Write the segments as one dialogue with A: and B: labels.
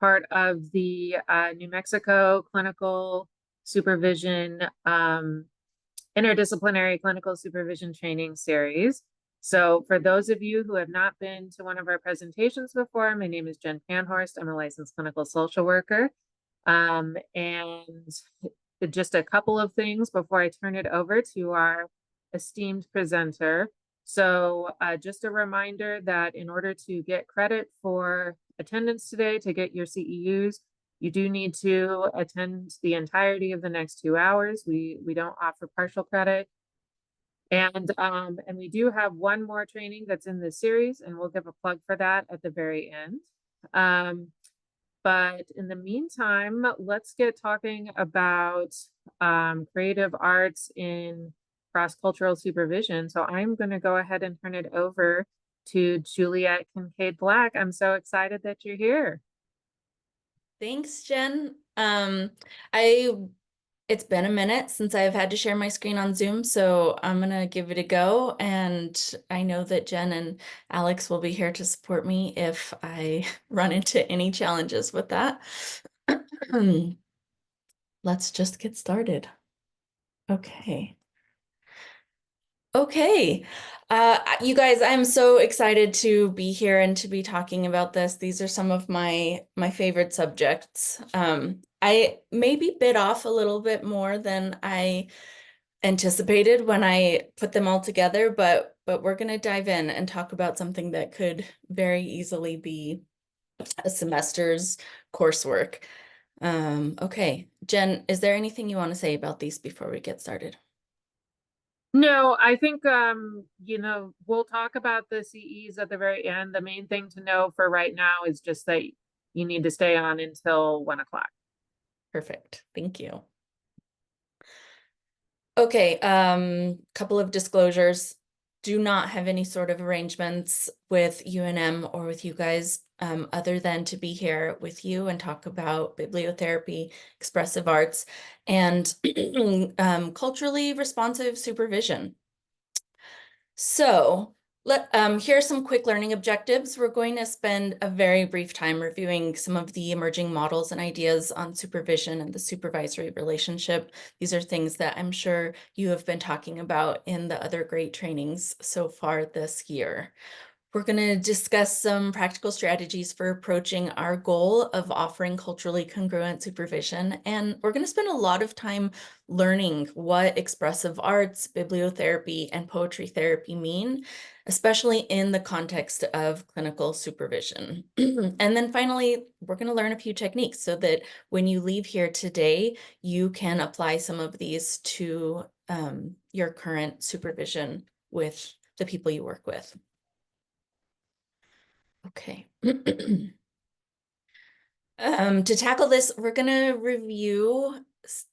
A: part of the New Mexico Clinical Supervision Interdisciplinary Clinical Supervision Training Series. So for those of you who have not been to one of our presentations before, my name is Jen Panhorst. I'm a licensed clinical social worker. And just a couple of things before I turn it over to our esteemed presenter. So just a reminder that in order to get credit for attendance today, to get your CEUs, you do need to attend the entirety of the next 2 hours. We don't offer partial credit. And we do have one more training that's in this series, and we'll give a plug for that at the very end. But in the meantime, let's get talking about creative arts in cross-cultural supervision. So I'm going to go ahead and turn it over to Juliet Casares-Kinkade-Black. I'm so excited that you're here.
B: Thanks, Jen. It's been a minute since I've had to share my screen on Zoom, so I'm gonna give it a go. And I know that Jen and Alex will be here to support me if I run into any challenges with that. Let's just get started. Okay. Okay. You guys, I'm so excited to be here and to be talking about this. These are some of my favorite subjects. I maybe bit off a little bit more than I anticipated when I put them all together, but we're going to dive in and talk about something that could very easily be a semester's coursework. Okay, Jen, is there anything you want to say about these before we get started?
A: No, I think, we'll talk about the CEs at the very end. The main thing to know for right now is just that you need to stay on until 1 o'clock.
B: Perfect. Thank you. Okay, couple of disclosures. Do not have any sort of arrangements with UNM or with you guys other than to be here with you and talk about bibliotherapy, expressive arts, and culturally responsive supervision. So here are some quick learning objectives. We're going to spend a very brief time reviewing some of the emerging models and ideas on supervision and the supervisory relationship. These are things that I'm sure you have been talking about in the other great trainings so far this year. We're going to discuss some practical strategies for approaching our goal of offering culturally congruent supervision. And we're going to spend a lot of time learning what expressive arts, bibliotherapy, and poetry therapy mean, especially in the context of clinical supervision. And then finally, we're going to learn a few techniques so that when you leave here today, you can apply some of these to your current supervision with the people you work with. Okay. To tackle this, we're going to review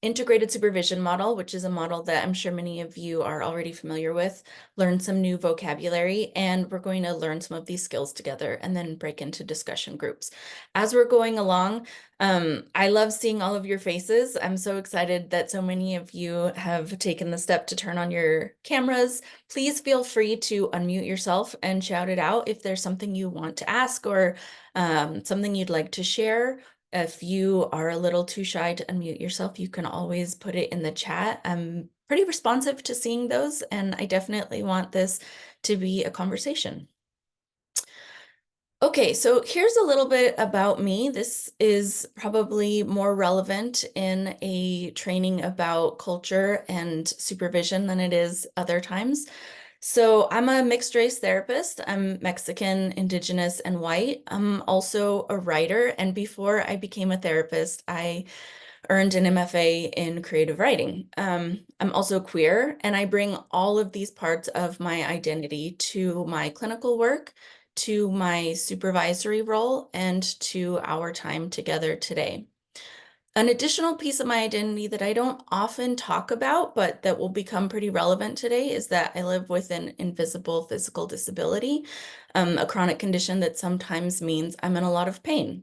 B: integrated supervision model, which is a model that I'm sure many of you are already familiar with, learn some new vocabulary, and we're going to learn some of these skills together and then break into discussion groups. As we're going along, I love seeing all of your faces. I'm so excited that so many of you have taken the step to turn on your cameras. Please feel free to unmute yourself and shout it out if there's something you want to ask or something you'd like to share. If you are a little too shy to unmute yourself, you can always put it in the chat. I'm pretty responsive to seeing those, and I definitely want this to be a conversation. Okay, so here's a little bit about me. This is probably more relevant in a training about culture and supervision than it is other times. So I'm a mixed race therapist. I'm Mexican, Indigenous, and white. I'm also a writer. And before I became a therapist, I earned an MFA in creative writing. I'm also queer, and I bring all of these parts of my identity to my clinical work, to my supervisory role, and to our time together today. An additional piece of my identity that I don't often talk about, but that will become pretty relevant today, is that I live with an invisible physical disability, a chronic condition that sometimes means I'm in a lot of pain.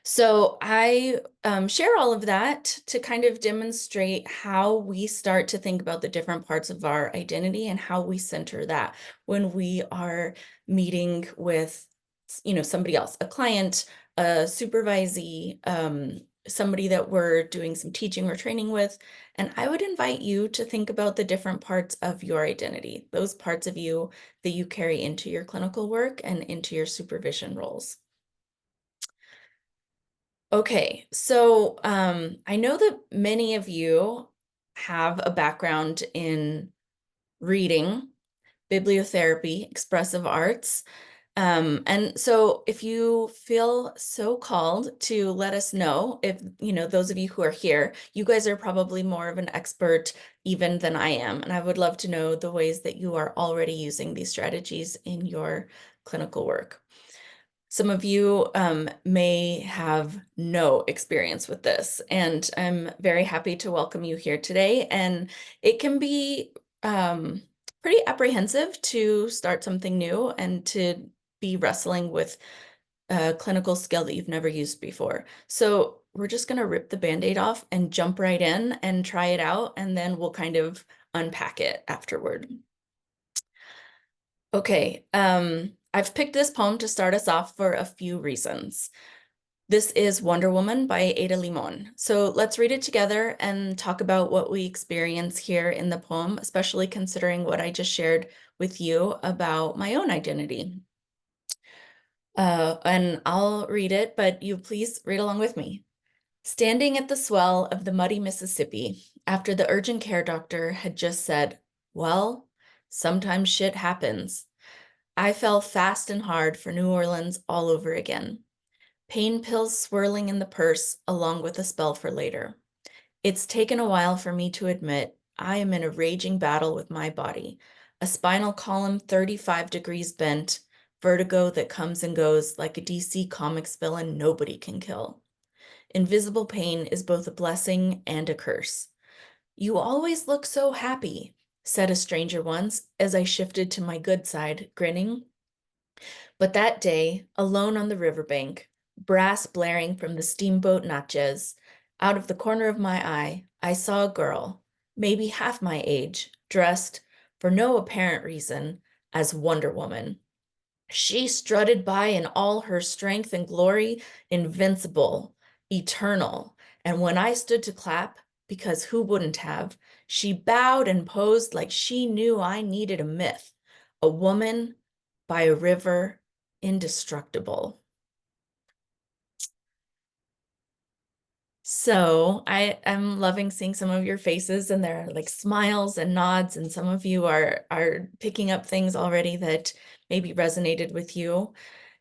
B: So I share all of that to kind of demonstrate how we start to think about the different parts of our identity and how we center that when we are meeting with, somebody else, a client, a supervisee, somebody that we're doing some teaching or training with. And I would invite you to think about the different parts of your identity, those parts of you that you carry into your clinical work and into your supervision roles. Okay, so I know that many of you have a background in reading, bibliotherapy, expressive arts. And so if you feel so called to let us know, if, those of you who are here, you guys are probably more of an expert even than I am. And I would love to know the ways that you are already using these strategies in your clinical work. Some of you may have no experience with this, and I'm very happy to welcome you here today. And it can be pretty apprehensive to start something new and to be wrestling with a clinical skill that you've never used before. So we're just going to rip the Band-Aid off and jump right in and try it out, and then we'll kind of unpack it afterward. Okay, I've picked this poem to start us off for a few reasons. This is Wonder Woman by Ada Limon. So let's read it together and talk about what we experience here in the poem, especially considering what I just shared with you about my own identity. And I'll read it, but you please read along with me. Standing at the swell of the muddy Mississippi, after the urgent care doctor had just said, "Well, sometimes shit happens," I fell fast and hard for New Orleans all over again. Pain pills swirling in the purse, along with a spell for later. It's taken a while for me to admit I am in a raging battle with my body, a spinal column 35 degrees bent, vertigo that comes and goes like a DC Comics villain nobody can kill. Invisible pain is both a blessing and a curse. "You always look so happy," said a stranger once as I shifted to my good side, grinning. But that day, alone on the riverbank, brass blaring from the steamboat Natchez, out of the corner of my eye, I saw a girl, maybe half my age, dressed, for no apparent reason, as Wonder Woman. She strutted by in all her strength and glory, invincible, eternal. And when I stood to clap, because who wouldn't have, she bowed and posed like she knew I needed a myth, a woman by a river, indestructible. So I am loving seeing some of your faces, and there are like smiles and nods, and some of you are picking up things already that maybe resonated with you.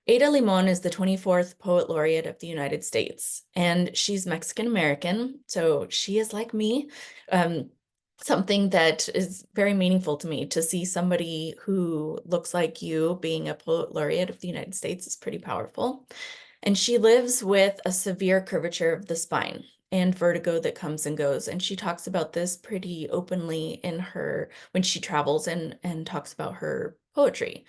B: Ada Limon is the 24th Poet Laureate of the United States, and she's Mexican American, so she is like me. Something that is very meaningful to me, to see somebody who looks like you being a Poet Laureate of the United States is pretty powerful. And she lives with a severe curvature of the spine and vertigo that comes and goes. And she talks about this pretty openly in her, when she travels and talks about her poetry.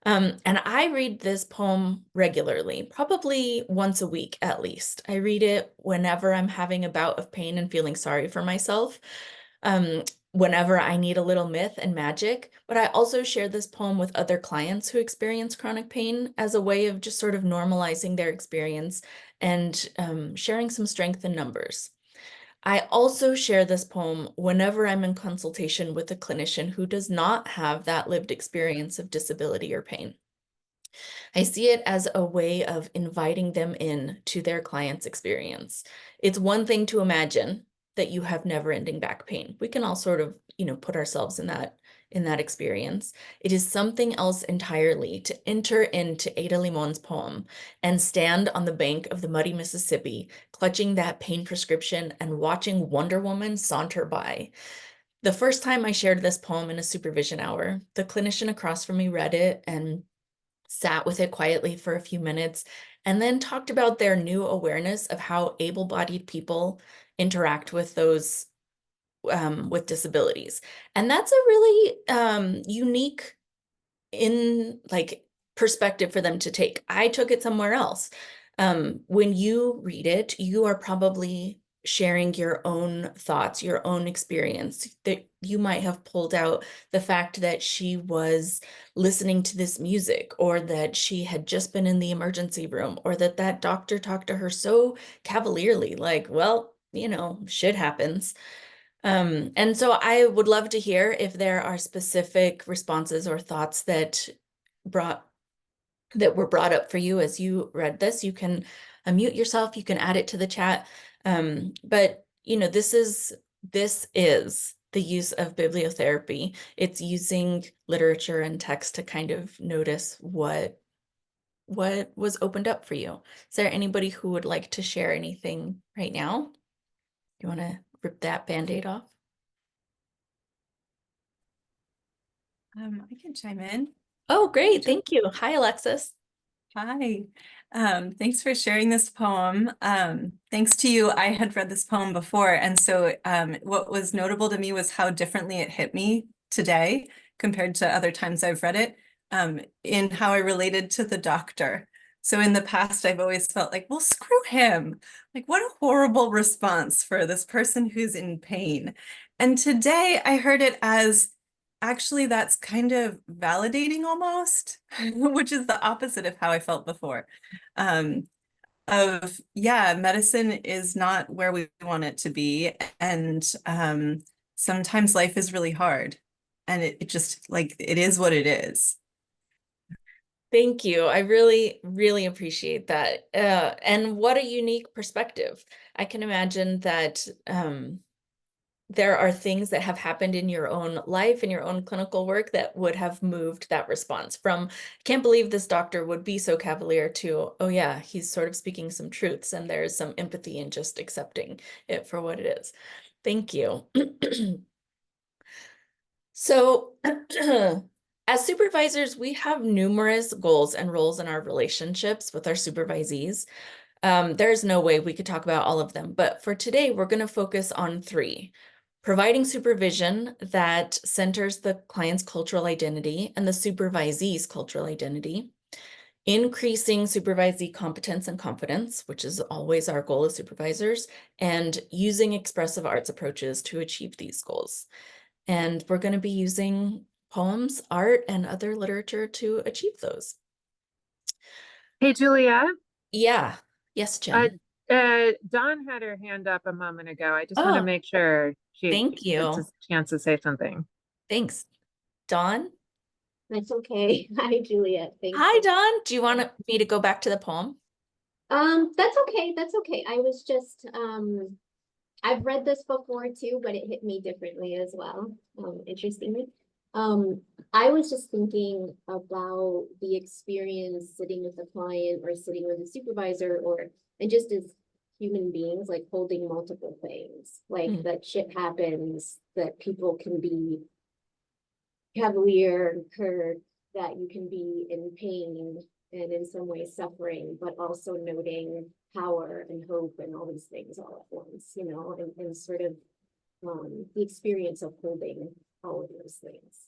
B: And I read this poem regularly, probably once a week at least. I read it whenever I'm having a bout of pain and feeling sorry for myself. Whenever I need a little myth and magic, but I also share this poem with other clients who experience chronic pain as a way of just sort of normalizing their experience and sharing some strength in numbers. I also share this poem whenever I'm in consultation with a clinician who does not have that lived experience of disability or pain. I see it as a way of inviting them in to their client's experience. It's one thing to imagine that you have never-ending back pain. We can all sort of, put ourselves in that experience. It is something else entirely to enter into Ada Limon's poem and stand on the bank of the muddy Mississippi, clutching that pain prescription and watching Wonder Woman saunter by. The first time I shared this poem in a supervision hour, the clinician across from me read it and sat with it quietly for a few minutes, and then talked about their new awareness of how able-bodied people interact with those with disabilities. And that's a really unique perspective for them to take. I took it somewhere else. When you read it, you are probably sharing your own thoughts, your own experience, that you might have pulled out the fact that she was listening to this music, or that she had just been in the emergency room, or that that doctor talked to her so cavalierly, like, well, you know, shit happens. And so I would love to hear if there are specific responses or thoughts that were brought up for you as you read this. You can unmute yourself, you can add it to the chat. But you know, this is the use of bibliotherapy. It's using literature and text to kind of notice what was opened up for you. Is there anybody who would like to share anything right now? You want to rip that Band-Aid off?
C: I can chime in.
B: Oh, great. Thank you. Hi, Alexis.
C: Hi. Thanks for sharing this poem. Thanks to you, I had read this poem before, and so what was notable to me was how differently it hit me today compared to other times I've read it, in how I related to the doctor. So in the past, I've always felt like, well, screw him. Like, what a horrible response for this person who's in pain. And today I heard it as, actually, that's kind of validating almost, which is the opposite of how I felt before. Yeah, medicine is not where we want it to be. And sometimes life is really hard. And it just, like, it is what it is.
B: Thank you. I really, really appreciate that. And what a unique perspective. I can imagine that there are things that have happened in your own life, in your own clinical work, that would have moved that response from, can't believe this doctor would be so cavalier, to, oh yeah, he's sort of speaking some truths, and there's some empathy in just accepting it for what it is. Thank you. So as supervisors, we have numerous goals and roles in our relationships with our supervisees. There's no way we could talk about all of them, but for today, we're going to focus on 3. Providing supervision that centers the client's cultural identity and the supervisee's cultural identity. Increasing supervisee competence and confidence, which is always our goal as supervisors, and using expressive arts approaches to achieve these goals. And we're going to be using poems, art, and other literature to achieve those.
A: Hey, Juliet.
B: Yeah. Yes, Jen.
A: Dawn had her hand up a moment ago. I just want to
B: Oh,
A: make sure she
B: thank
A: gets a
B: you.
A: chance to say something.
B: Thanks. Dawn?
D: That's okay. Hi, Juliet. Thanks.
B: Hi, Dawn. Do you want me to go back to the poem?
D: That's okay. That's okay. I was just, I've read this before too, but it hit me differently as well. Interestingly. I was just thinking about the experience sitting with a client or sitting with a supervisor, and just as human beings, like holding multiple things, like that shit happens, that people can be cavalier, curt, that you can be in pain and in some ways suffering, but also noting power and hope and all these things all at once, you know, and sort of the experience of holding all of those things.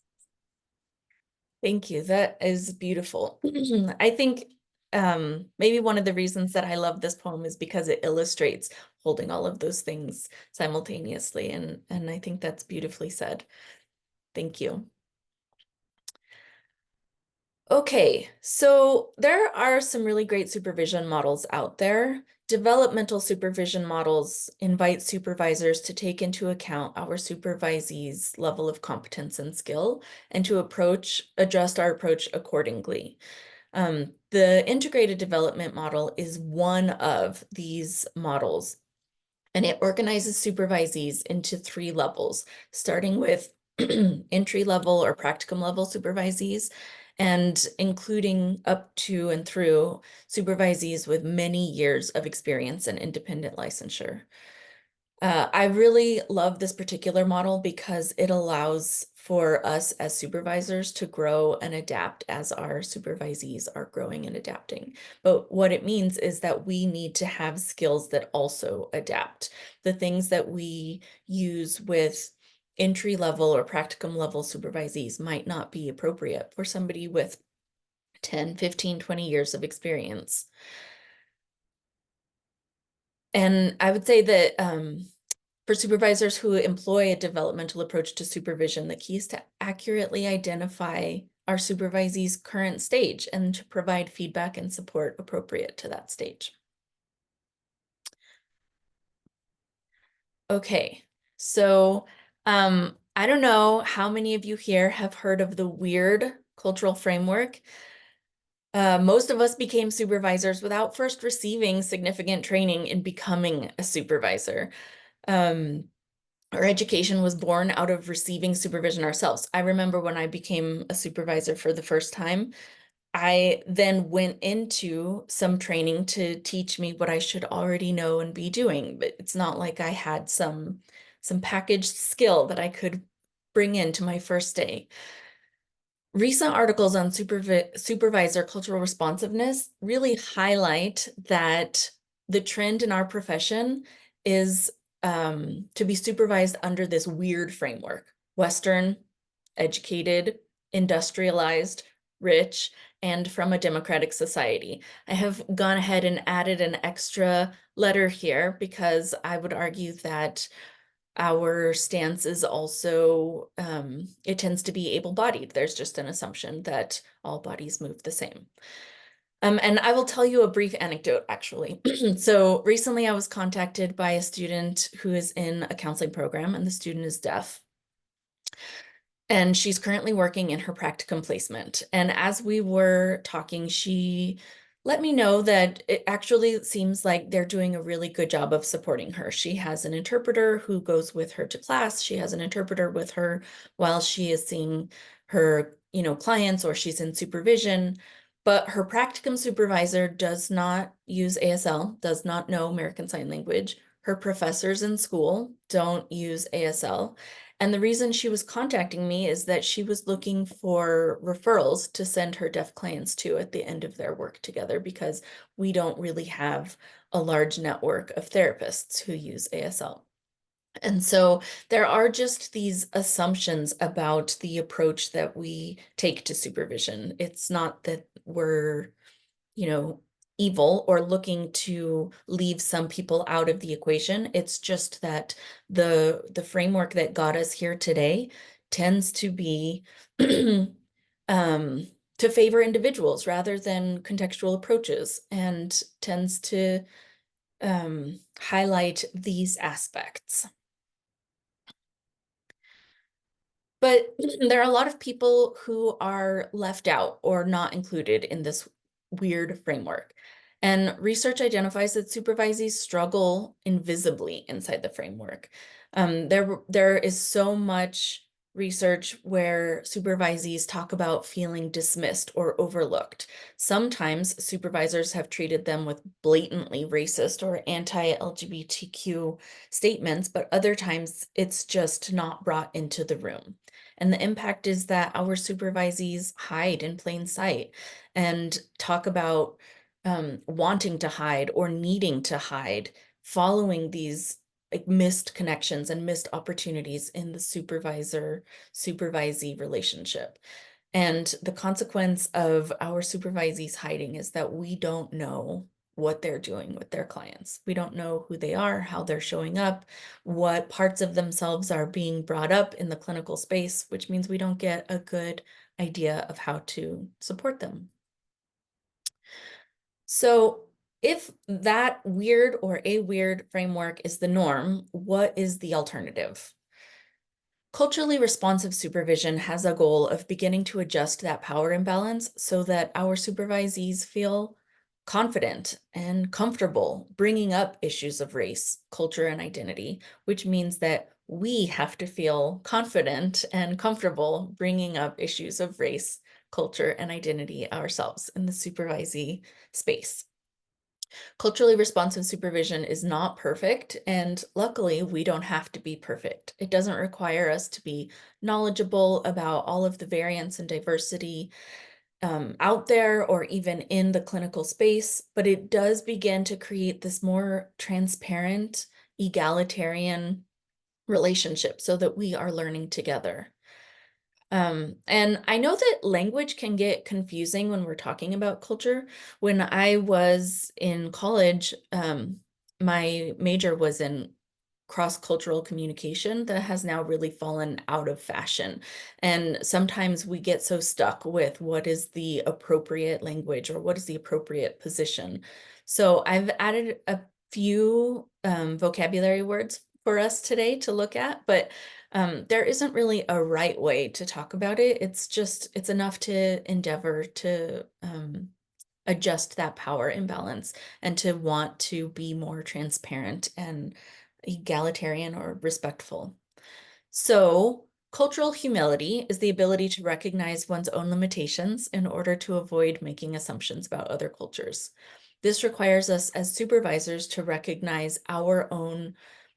B: Thank you. That is beautiful. I think maybe one of the reasons that I love this poem is because it illustrates holding all of those things simultaneously. And I think that's beautifully said. Thank you. Okay, so there are some really great supervision models out there. Developmental supervision models invite supervisors to take into account our supervisees' level of competence and skill, and to adjust our approach accordingly. The integrated development model is one of these models, and it organizes supervisees into 3 levels, starting with entry level or practicum level supervisees, and including up to and through supervisees with many years of experience and independent licensure. I really love this particular model because it allows for us as supervisors to grow and adapt as our supervisees are growing and adapting. But what it means is that we need to have skills that also adapt. The things that we use with entry level or practicum level supervisees might not be appropriate for somebody with 10, 15, 20 years of experience. And I would say that for supervisors who employ a developmental approach to supervision, the key is to accurately identify our supervisee's current stage and to provide feedback and support appropriate to that stage. Okay, so I don't know how many of you here have heard of the WEIRD cultural framework. Most of us became supervisors without first receiving significant training in becoming a supervisor. Our education was born out of receiving supervision ourselves. I remember when I became a supervisor for the first time, I then went into some training to teach me what I should already know and be doing, but it's not like I had some packaged skill that I could bring into my first day. Recent articles on supervisor cultural responsiveness really highlight that the trend in our profession is to be supervised under this weird framework: Western, educated, industrialized, rich, and from a democratic society. I have gone ahead and added an extra letter here because I would argue that our stance is also, it tends to be able-bodied. There's just an assumption that all bodies move the same. And I will tell you a brief anecdote, actually. So recently I was contacted by a student who is in a counseling program, and the student is deaf. And she's currently working in her practicum placement. And as we were talking, she let me know that it actually seems like they're doing a really good job of supporting her. She has an interpreter who goes with her to class. She has an interpreter with her while she is seeing her, clients, or she's in supervision. But her practicum supervisor does not use ASL, does not know American Sign Language. Her professors in school don't use ASL. And the reason she was contacting me is that she was looking for referrals to send her deaf clients to at the end of their work together, because we don't really have a large network of therapists who use ASL. And so there are just these assumptions about the approach that we take to supervision. It's not that we're, evil or looking to leave some people out of the equation. It's just that the framework that got us here today tends to be to favor individuals rather than contextual approaches, and tends to highlight these aspects. But there are a lot of people who are left out or not included in this weird framework. And research identifies that supervisees struggle invisibly inside the framework. There is so much research where supervisees talk about feeling dismissed or overlooked. Sometimes supervisors have treated them with blatantly racist or anti-LGBTQ statements, but other times it's just not brought into the room. And the impact is that our supervisees hide in plain sight and talk about wanting to hide or needing to hide, following these missed connections and missed opportunities in the supervisor-supervisee relationship. And the consequence of our supervisees hiding is that we don't know what they're doing with their clients. We don't know who they are, how they're showing up, what parts of themselves are being brought up in the clinical space, which means we don't get a good idea of how to support them. So if that weird or a weird framework is the norm, what is the alternative? Culturally responsive supervision has a goal of beginning to adjust that power imbalance so that our supervisees feel confident and comfortable bringing up issues of race, culture, and identity, which means that we have to feel confident and comfortable bringing up issues of race, culture, and identity ourselves in the supervisee space. Culturally responsive supervision is not perfect, and luckily we don't have to be perfect. It doesn't require us to be knowledgeable about all of the variance and diversity out there or even in the clinical space, but it does begin to create this more transparent, egalitarian relationship so that we are learning together. And I know that language can get confusing when we're talking about culture. When I was in college, my major was in cross-cultural communication that has now really fallen out of fashion. And sometimes we get so stuck with what is the appropriate language or what is the appropriate position. So I've added a few vocabulary words for us today to look at, but there isn't really a right way to talk about it. It's enough to endeavor to adjust that power imbalance and to want to be more transparent and egalitarian or respectful. So, cultural humility is the ability to recognize one's own limitations in order to avoid making assumptions about other cultures. This requires us as supervisors to recognize our own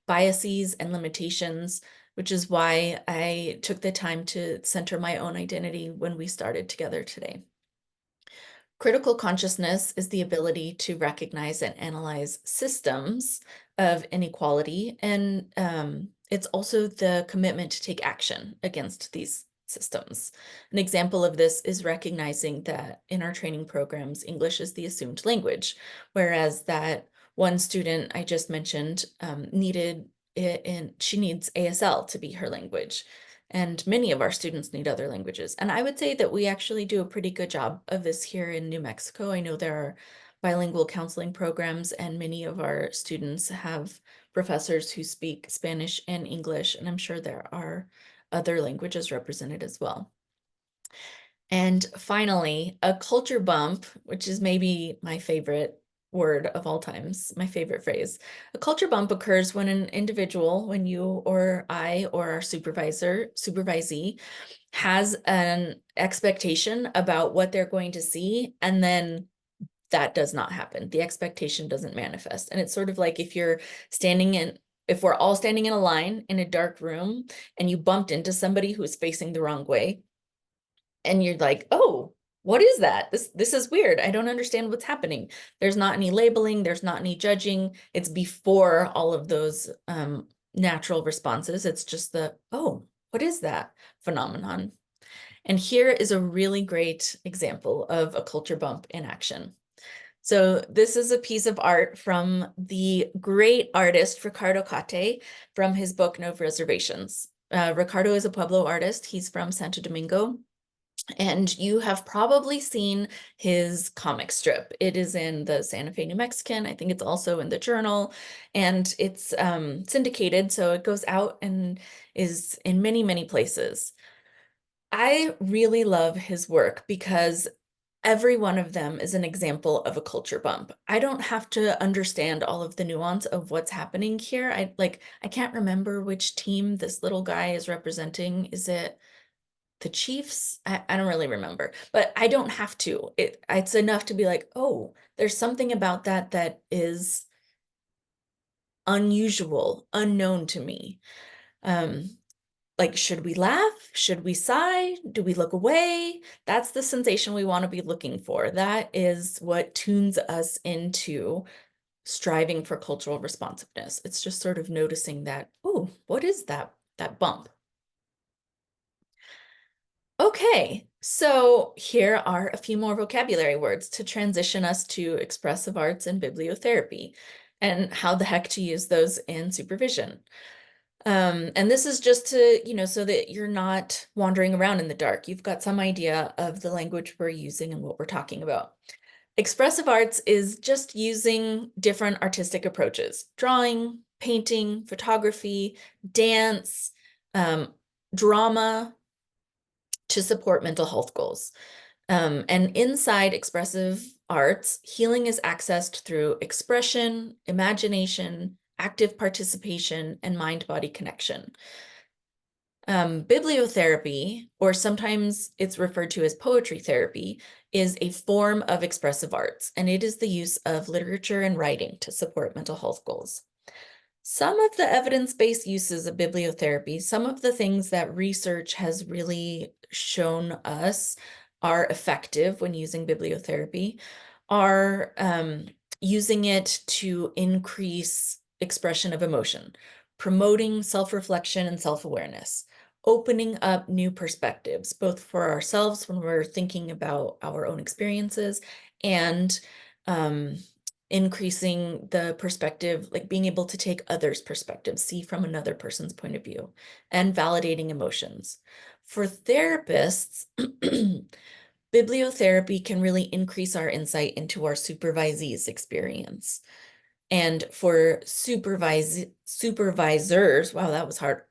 B: biases and limitations, which is why I took the time to center my own identity when we started together today. Critical consciousness is the ability to recognize and analyze systems of inequality, and it's also the commitment to take action against these systems. An example of this is recognizing that in our training programs, English is the assumed language, whereas that one student I just mentioned needed it, and she needs ASL to be her language. And many of our students need other languages. And I would say that we actually do a pretty good job of this here in New Mexico. I know there are bilingual counseling programs, and many of our students have professors who speak Spanish and English, and I'm sure there are other languages represented as well. And finally, a culture bump, which is maybe my favorite word of all times, my favorite phrase. A culture bump occurs when an individual, when you or I or our supervisee has an expectation about what they're going to see, and then that does not happen. The expectation doesn't manifest. And it's sort of like if we're all standing in a line in a dark room and you bumped into somebody who's facing the wrong way, and you're like, oh, what is that? This is weird. I don't understand what's happening. There's not any labeling. There's not any judging. It's before all of those natural responses. It's just the, oh, what is that phenomenon? And here is a really great example of a culture bump in action. So this is a piece of art from the great artist, Ricardo Cate, from his book, No Reservations. Ricardo is a Pueblo artist. He's from Santo Domingo. And you have probably seen his comic strip. It is in the Santa Fe New Mexican. I think it's also in the Journal, and it's syndicated, so it goes out and is in many, many places. I really love his work because every one of them is an example of a culture bump. I don't have to understand all of the nuance of what's happening here. I can't remember which team this little guy is representing. Is it the Chiefs? I don't really remember, but I don't have to. It's enough to be like, oh, there's something about that is unusual, unknown to me. Like, should we laugh? Should we sigh? Do we look away? That's the sensation we want to be looking for. That is what tunes us into striving for cultural responsiveness. It's just sort of noticing that, oh, what is that bump? Okay, so here are a few more vocabulary words to transition us to expressive arts and bibliotherapy, and how the heck to use those in supervision. And this is just to, so that you're not wandering around in the dark. You've got some idea of the language we're using and what we're talking about. Expressive arts is just using different artistic approaches: drawing, painting, photography, dance, drama, to support mental health goals. And inside expressive arts, healing is accessed through expression, imagination, active participation, and mind-body connection. Bibliotherapy, or sometimes it's referred to as poetry therapy, is a form of expressive arts, and it is the use of literature and writing to support mental health goals. Some of the evidence-based uses of bibliotherapy, some of the things that research has really shown us are effective when using bibliotherapy, are using it to increase expression of emotion, promoting self-reflection and self-awareness, opening up new perspectives, both for ourselves when we're thinking about our own experiences, and increasing the perspective, like being able to take others' perspectives, see from another person's point of view, and validating emotions. For therapists, bibliotherapy can really increase our insight into our supervisees' experience. And for supervisors, wow, that was hard.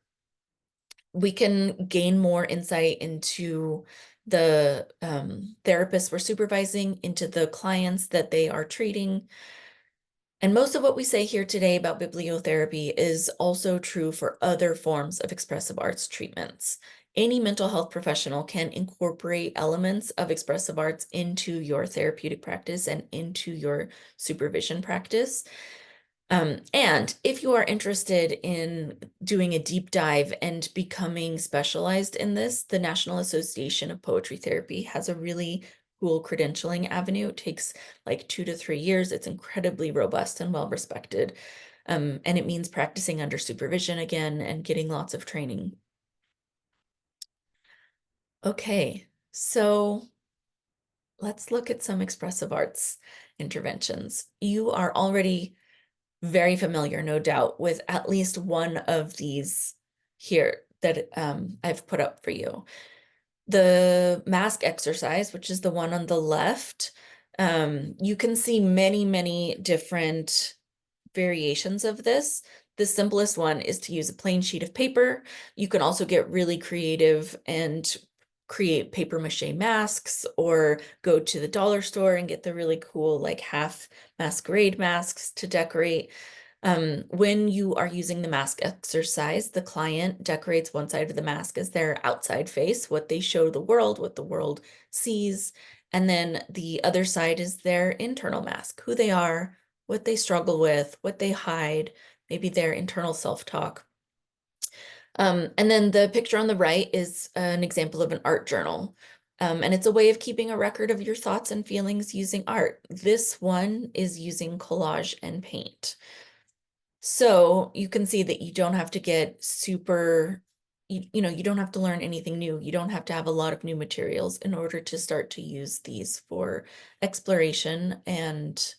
B: We can gain more insight into the therapists we're supervising, into the clients that they are treating. And most of what we say here today about bibliotherapy is also true for other forms of expressive arts treatments. Any mental health professional can incorporate elements of expressive arts into your therapeutic practice and into your supervision practice. And if you are interested in doing a deep dive and becoming specialized in this, the National Association of Poetry Therapy has a really cool credentialing avenue. It takes like 2 to 3 years. It's incredibly robust and well respected. And it means practicing under supervision again and getting lots of training. Okay, so let's look at some expressive arts interventions. You are already very familiar, no doubt, with at least one of these here that I've put up for you. The mask exercise, which is the one on the left, you can see many, many different variations of this. The simplest one is to use a plain sheet of paper. You can also get really creative and create paper mache masks, or go to the dollar store and get the really cool like half masquerade masks to decorate. When you are using the mask exercise, the client decorates one side of the mask as their outside face, what they show the world, what the world sees. And then the other side is their internal mask, who they are, what they struggle with, what they hide, maybe their internal self-talk. And then the picture on the right is an example of an art journal. And it's a way of keeping a record of your thoughts and feelings using art. This one is using collage and paint. So you can see that you don't have to get super, you know, you don't have to learn anything new. You don't have to have a lot of new materials in order to start to use these for exploration and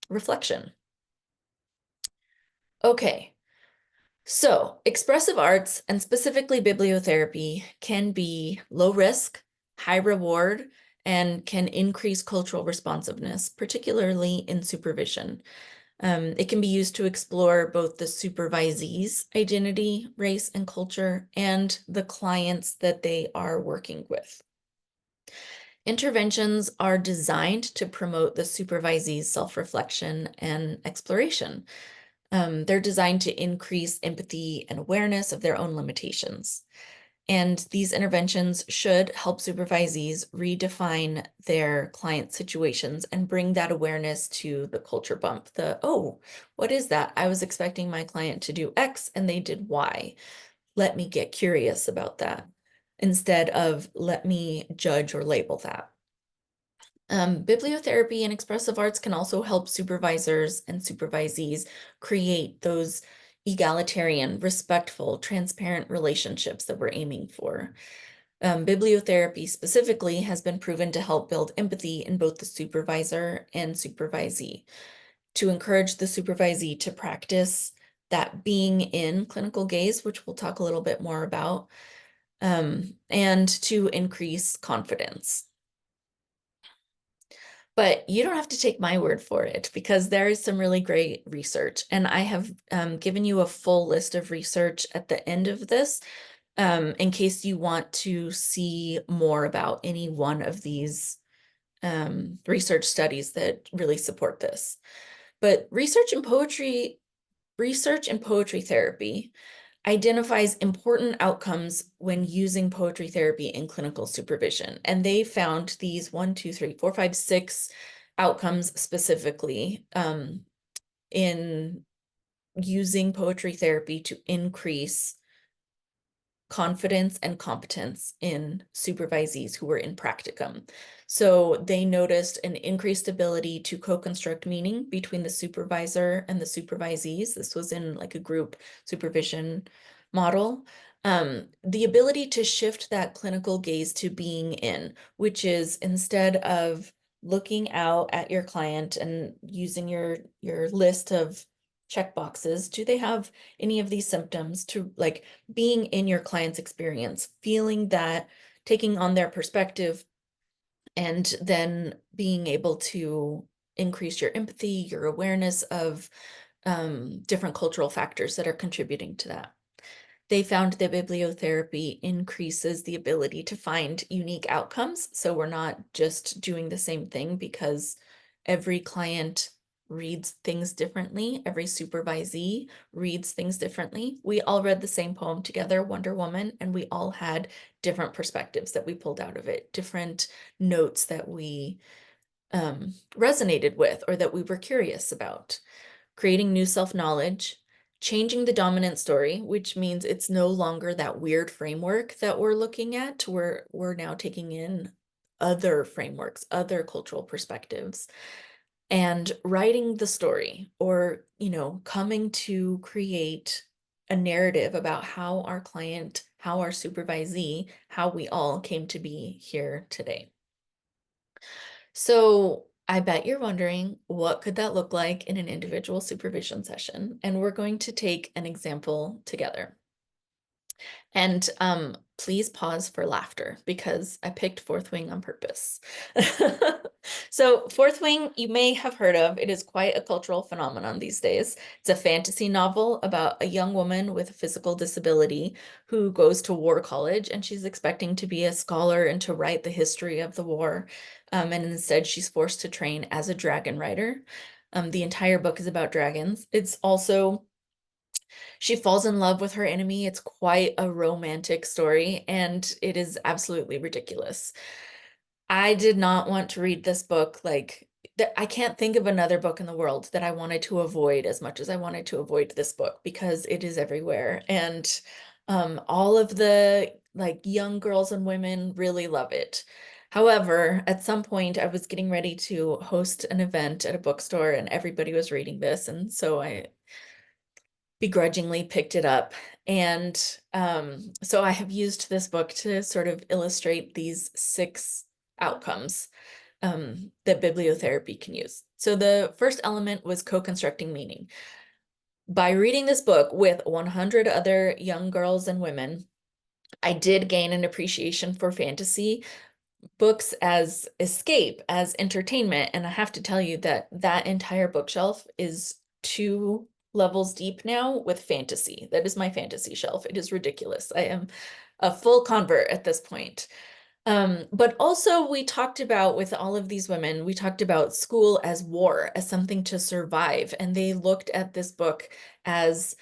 B: reflection. Okay, so expressive arts and specifically bibliotherapy can be low risk, high reward, and can increase cultural responsiveness, particularly in supervision. It can be used to explore both the supervisee's identity, race, and culture, and the clients that they are working with. Interventions are designed to promote the supervisee's self-reflection and exploration. They're designed to increase empathy and awareness of their own limitations. And these interventions should help supervisees redefine their client situations and bring that awareness to the culture bump. Oh, what is that? I was expecting my client to do X and they did Y. Let me get curious about that, instead of let me judge or label that. Bibliotherapy and expressive arts can also help supervisors and supervisees create those egalitarian, respectful, transparent relationships that we're aiming for. Bibliotherapy specifically has been proven to help build empathy in both the supervisor and supervisee, to encourage the supervisee to practice that being in clinical gaze, which we'll talk a little bit more about, and to increase confidence. But you don't have to take my word for it, because there is some really great research. And I have given you a full list of research at the end of this, in case you want to see more about any one of these research studies that really support this. But research in poetry therapy identifies important outcomes when using poetry therapy in clinical supervision. And they found these 6 outcomes specifically in using poetry therapy to increase confidence and competence in supervisees who were in practicum. So they noticed an increased ability to co-construct meaning between the supervisor and the supervisees. This was in like a group supervision model. The ability to shift that clinical gaze to being in, which is instead of looking out at your client and using your list of checkboxes. Do they have any of these symptoms? To like being in your client's experience, feeling that, taking on their perspective, and then being able to increase your empathy, your awareness of different cultural factors that are contributing to that. They found that bibliotherapy increases the ability to find unique outcomes. So we're not just doing the same thing because every client reads things differently. Every supervisee reads things differently. We all read the same poem together, Wonder Woman, and we all had different perspectives that we pulled out of it, different notes that we resonated with or that we were curious about. Creating new self-knowledge, changing the dominant story, which means it's no longer that weird framework that we're looking at. We're now taking in other frameworks, other cultural perspectives, and writing the story, or, you know, coming to create a narrative about how our client, how our supervisee, how we all came to be here today. So I bet you're wondering, what could that look like in an individual supervision session? And we're going to take an example together. And please pause for laughter because I picked Fourth Wing on purpose. So Fourth Wing, you may have heard of. It is quite a cultural phenomenon these days. It's a fantasy novel about a young woman with a physical disability who goes to war college, and she's expecting to be a scholar and to write the history of the war. And instead she's forced to train as a dragon rider. The entire book is about dragons. It's also, she falls in love with her enemy. It's quite a romantic story, and it is absolutely ridiculous. I did not want to read this book. Like, I can't think of another book in the world that I wanted to avoid as much as I wanted to avoid this book, because it is everywhere. And all of the like young girls and women really love it. However, at some point I was getting ready to host an event at a bookstore and everybody was reading this. And so I begrudgingly picked it up. And so I have used this book to sort of illustrate these 6 outcomes that bibliotherapy can use. So the first element was co-constructing meaning. By reading this book with 100 other young girls and women, I did gain an appreciation for fantasy books as escape, as entertainment. And I have to tell you that that entire bookshelf is 2 levels deep now with fantasy. That is my fantasy shelf. It is ridiculous. I am a full convert at this point. But also we talked about, with all of these women, we talked about school as war, as something to survive. And they looked at this book as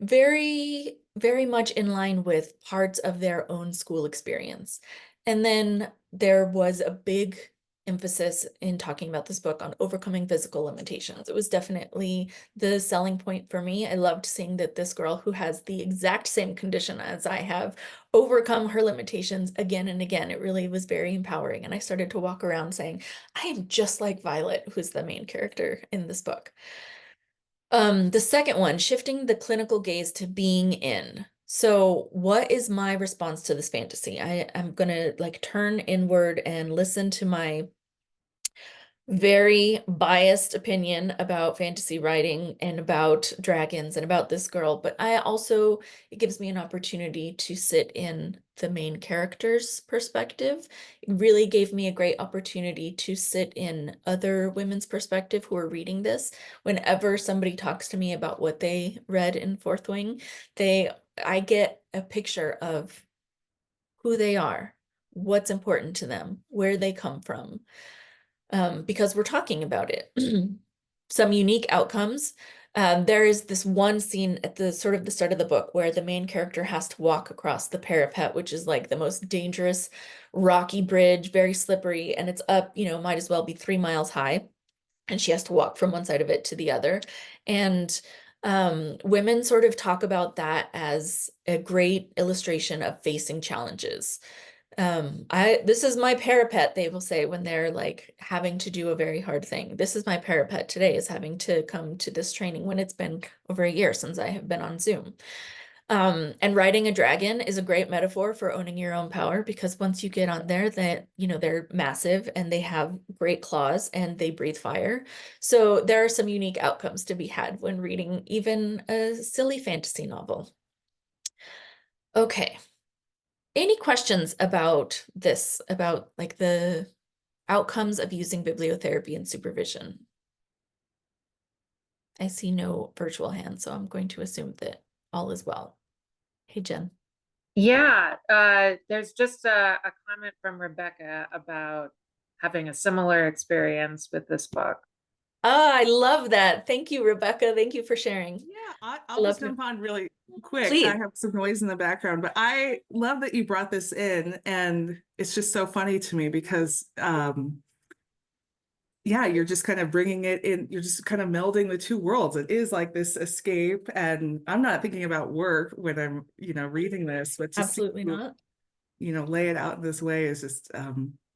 B: very, very much in line with parts of their own school experience. And then there was a big emphasis in talking about this book on overcoming physical limitations. It was definitely the selling point for me. I loved seeing that this girl, who has the exact same condition as I have, overcome her limitations again and again. It really was very empowering. And I started to walk around saying, I am just like Violet, who's the main character in this book. The second one, shifting the clinical gaze to being in. So what is my response to this fantasy? I'm gonna like turn inward and listen to my very biased opinion about fantasy writing and about dragons and about this girl, but it gives me an opportunity to sit in the main character's perspective. It really gave me a great opportunity to sit in other women's perspective who are reading this. Whenever somebody talks to me about what they read in Fourth Wing, I get a picture of who they are, what's important to them, where they come from. Because we're talking about it. Some unique outcomes. There is this one scene at the sort of the start of the book where the main character has to walk across the parapet, which is like the most dangerous rocky bridge, very slippery, and it's up, you know, might as well be 3 miles high. And she has to walk from one side of it to the other. And women sort of talk about that as a great illustration of facing challenges. This is my parapet, they will say when they're like having to do a very hard thing. This is my parapet today, is having to come to this training when it's been over a year since I have been on Zoom. And riding a dragon is a great metaphor for owning your own power, because once you get on there, that, you know, they're massive and they have great claws and they breathe fire. So there are some unique outcomes to be had when reading even a silly fantasy novel. Okay. Any questions about this, about like the outcomes of using bibliotherapy and supervision? I see no virtual hands, so I'm going to assume that all is well. Hey, Jen.
A: Yeah, there's just a comment from Rebecca about having a similar experience with this book.
B: Ah, I love that. Thank you, Rebecca. Thank you for sharing.
E: Yeah,
B: I
E: I'll
B: love
E: just jump on really quick.
B: Please.
E: I have some noise in the background, but I love that you brought this in, and it's just so funny to me because yeah, you're just kind of bringing it in, you're just kind of melding the two worlds. It is like this escape, and I'm not thinking about work when I'm, you know, reading this, but to
B: Absolutely
E: see you,
B: not.
E: you know, lay it out in this way is just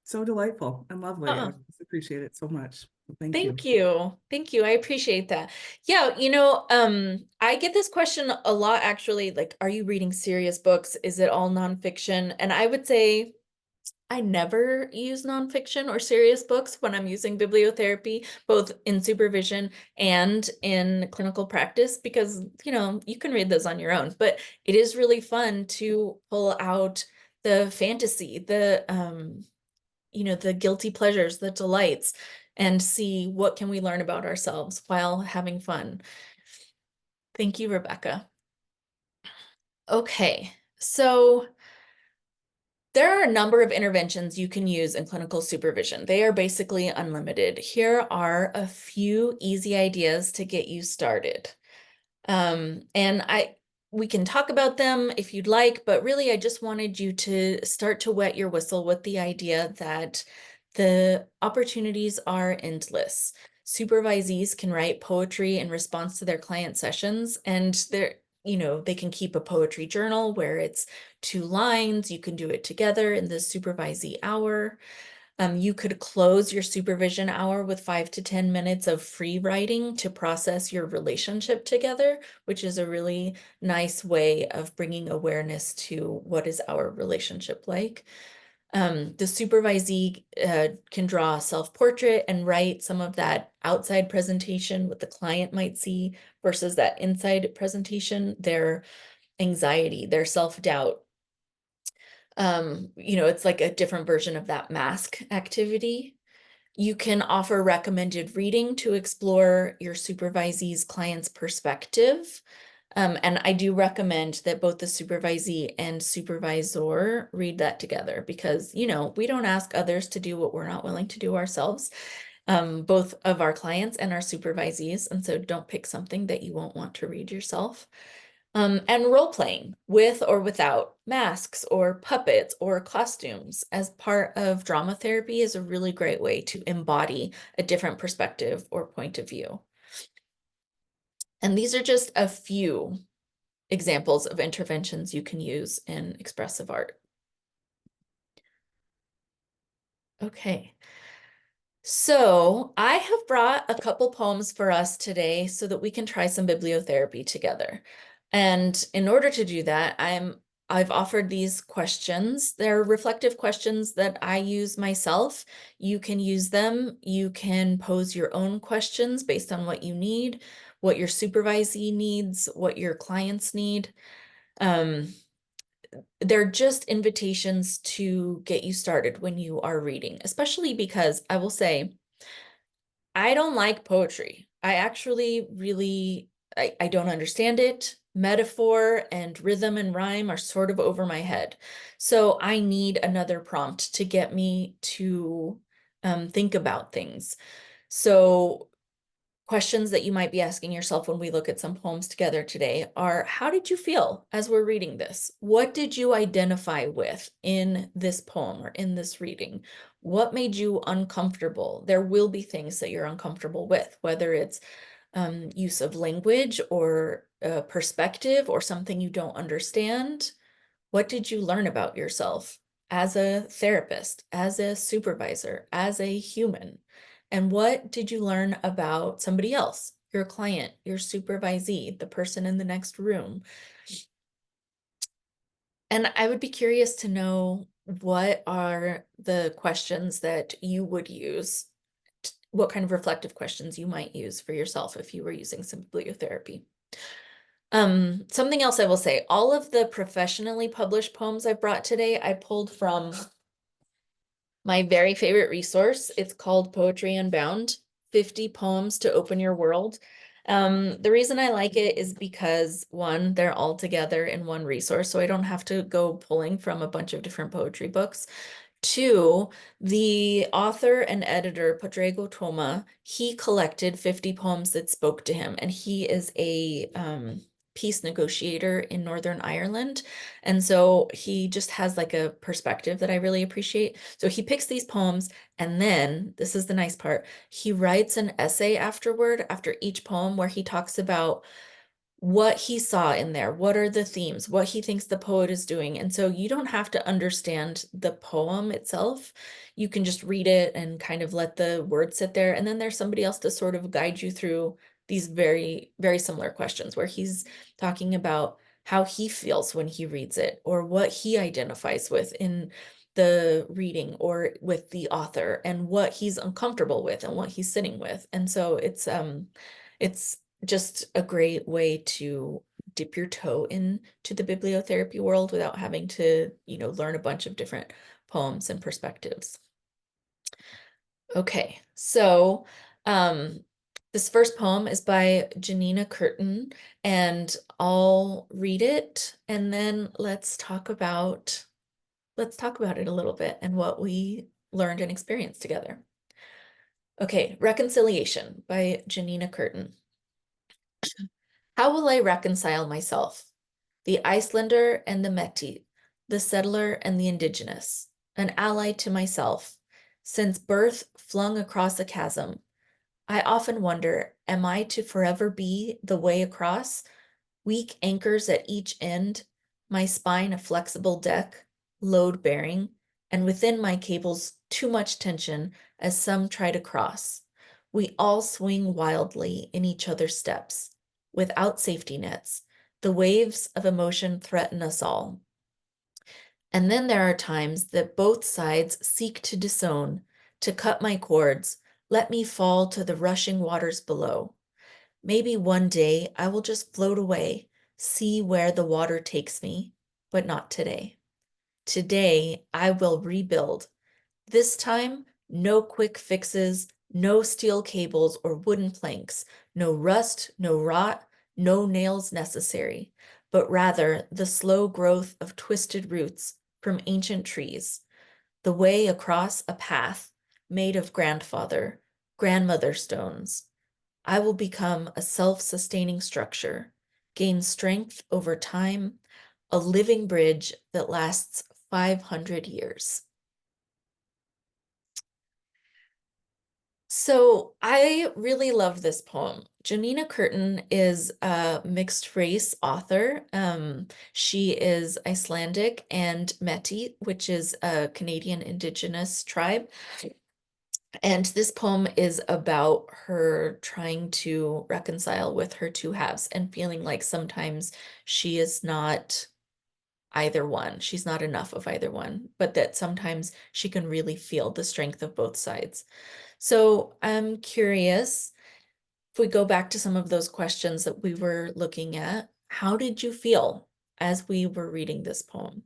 E: so delightful and lovely. I
B: Uh-uh.
E: just appreciate it so much. Thank you.
B: Thank you. Thank you. I appreciate that. Yeah, you know, I get this question a lot actually, like, are you reading serious books? Is it all nonfiction? And I would say I never use nonfiction or serious books when I'm using bibliotherapy, both in supervision and in clinical practice, because, you know, you can read those on your own, but it is really fun to pull out the fantasy, the, you know, the guilty pleasures, the delights, and see what can we learn about ourselves while having fun. Thank you, Rebecca. Okay, so there are a number of interventions you can use in clinical supervision. They are basically unlimited. Here are a few easy ideas to get you started. We can talk about them if you'd like, but really I just wanted you to start to wet your whistle with the idea that the opportunities are endless. Supervisees can write poetry in response to their client sessions, and they can keep a poetry journal where it's 2 lines. You can do it together in the supervisee hour. You could close your supervision hour with 5 to 10 minutes of free writing to process your relationship together, which is a really nice way of bringing awareness to what is our relationship like. The supervisee can draw a self-portrait and write some of that outside presentation, what the client might see, versus that inside presentation, their anxiety, their self-doubt. It's like a different version of that mask activity. You can offer recommended reading to explore your supervisee's client's perspective. And I do recommend that both the supervisee and supervisor read that together, because, you know, we don't ask others to do what we're not willing to do ourselves, both of our clients and our supervisees. And so don't pick something that you won't want to read yourself. And role playing with or without masks or puppets or costumes as part of drama therapy is a really great way to embody a different perspective or point of view. And these are just a few examples of interventions you can use in expressive art. Okay. So I have brought a couple poems for us today so that we can try some bibliotherapy together. And in order to do that, I've offered these questions. They're reflective questions that I use myself. You can use them. You can pose your own questions based on what you need, what your supervisee needs, what your clients need. They're just invitations to get you started when you are reading, especially because I will say, I don't like poetry. I actually really, I don't understand it. Metaphor and rhythm and rhyme are sort of over my head. So I need another prompt to get me to think about things. So questions that you might be asking yourself when we look at some poems together today are, how did you feel as we're reading this? What did you identify with in this poem or in this reading? What made you uncomfortable? There will be things that you're uncomfortable with, whether it's use of language or perspective or something you don't understand. What did you learn about yourself as a therapist, as a supervisor, as a human? And what did you learn about somebody else, your client, your supervisee, the person in the next room? And I would be curious to know, what are the questions that you would use? What kind of reflective questions you might use for yourself if you were using some bibliotherapy. Something else I will say, all of the professionally published poems I brought today, I pulled from my very favorite resource. It's called Poetry Unbound, 50 Poems to Open Your World. The reason I like it is because, one, they're all together in one resource, so I don't have to go pulling from a bunch of different poetry books. Two, the author and editor, Padraig Toma, he collected 50 poems that spoke to him, and he is a peace negotiator in Northern Ireland. And so he just has like a perspective that I really appreciate. So he picks these poems, and then, this is the nice part, he writes an essay afterward, after each poem, where he talks about what he saw in there, what are the themes, what he thinks the poet is doing. And so you don't have to understand the poem itself. You can just read it and kind of let the words sit there. And then there's somebody else to sort of guide you through these very, very similar questions, where he's talking about how he feels when he reads it, or what he identifies with in the reading or with the author, and what he's uncomfortable with and what he's sitting with. And so it's just a great way to dip your toe into the bibliotherapy world without having to, learn a bunch of different poems and perspectives. Okay, so this first poem is by Janina Curtin, and I'll read it, and then let's talk about it a little bit and what we learned and experienced together. Okay, Reconciliation by Janina Curtin. How will I reconcile myself? The Icelander and the Métis, the settler and the indigenous, an ally to myself, since birth flung across a chasm. I often wonder, am I to forever be the way across, weak anchors at each end, my spine a flexible deck, load-bearing, and within my cables too much tension as some try to cross. We all swing wildly in each other's steps. Without safety nets, the waves of emotion threaten us all. And then there are times that both sides seek to disown, to cut my cords, let me fall to the rushing waters below. Maybe one day I will just float away, see where the water takes me, but not today. Today I will rebuild. This time, no quick fixes, no steel cables or wooden planks, no rust, no rot, no nails necessary, but rather the slow growth of twisted roots from ancient trees, the way across a path made of grandfather, grandmother stones. I will become a self-sustaining structure, gain strength over time, a living bridge that lasts 500 years. So I really love this poem. Janina Curtin is a mixed race author. She is Icelandic and Métis, which is a Canadian Indigenous tribe. And this poem is about her trying to reconcile with her two halves and feeling like sometimes she is not either one. She's not enough of either one, but that sometimes she can really feel the strength of both sides. So I'm curious, if we go back to some of those questions that we were looking at, how did you feel as we were reading this poem?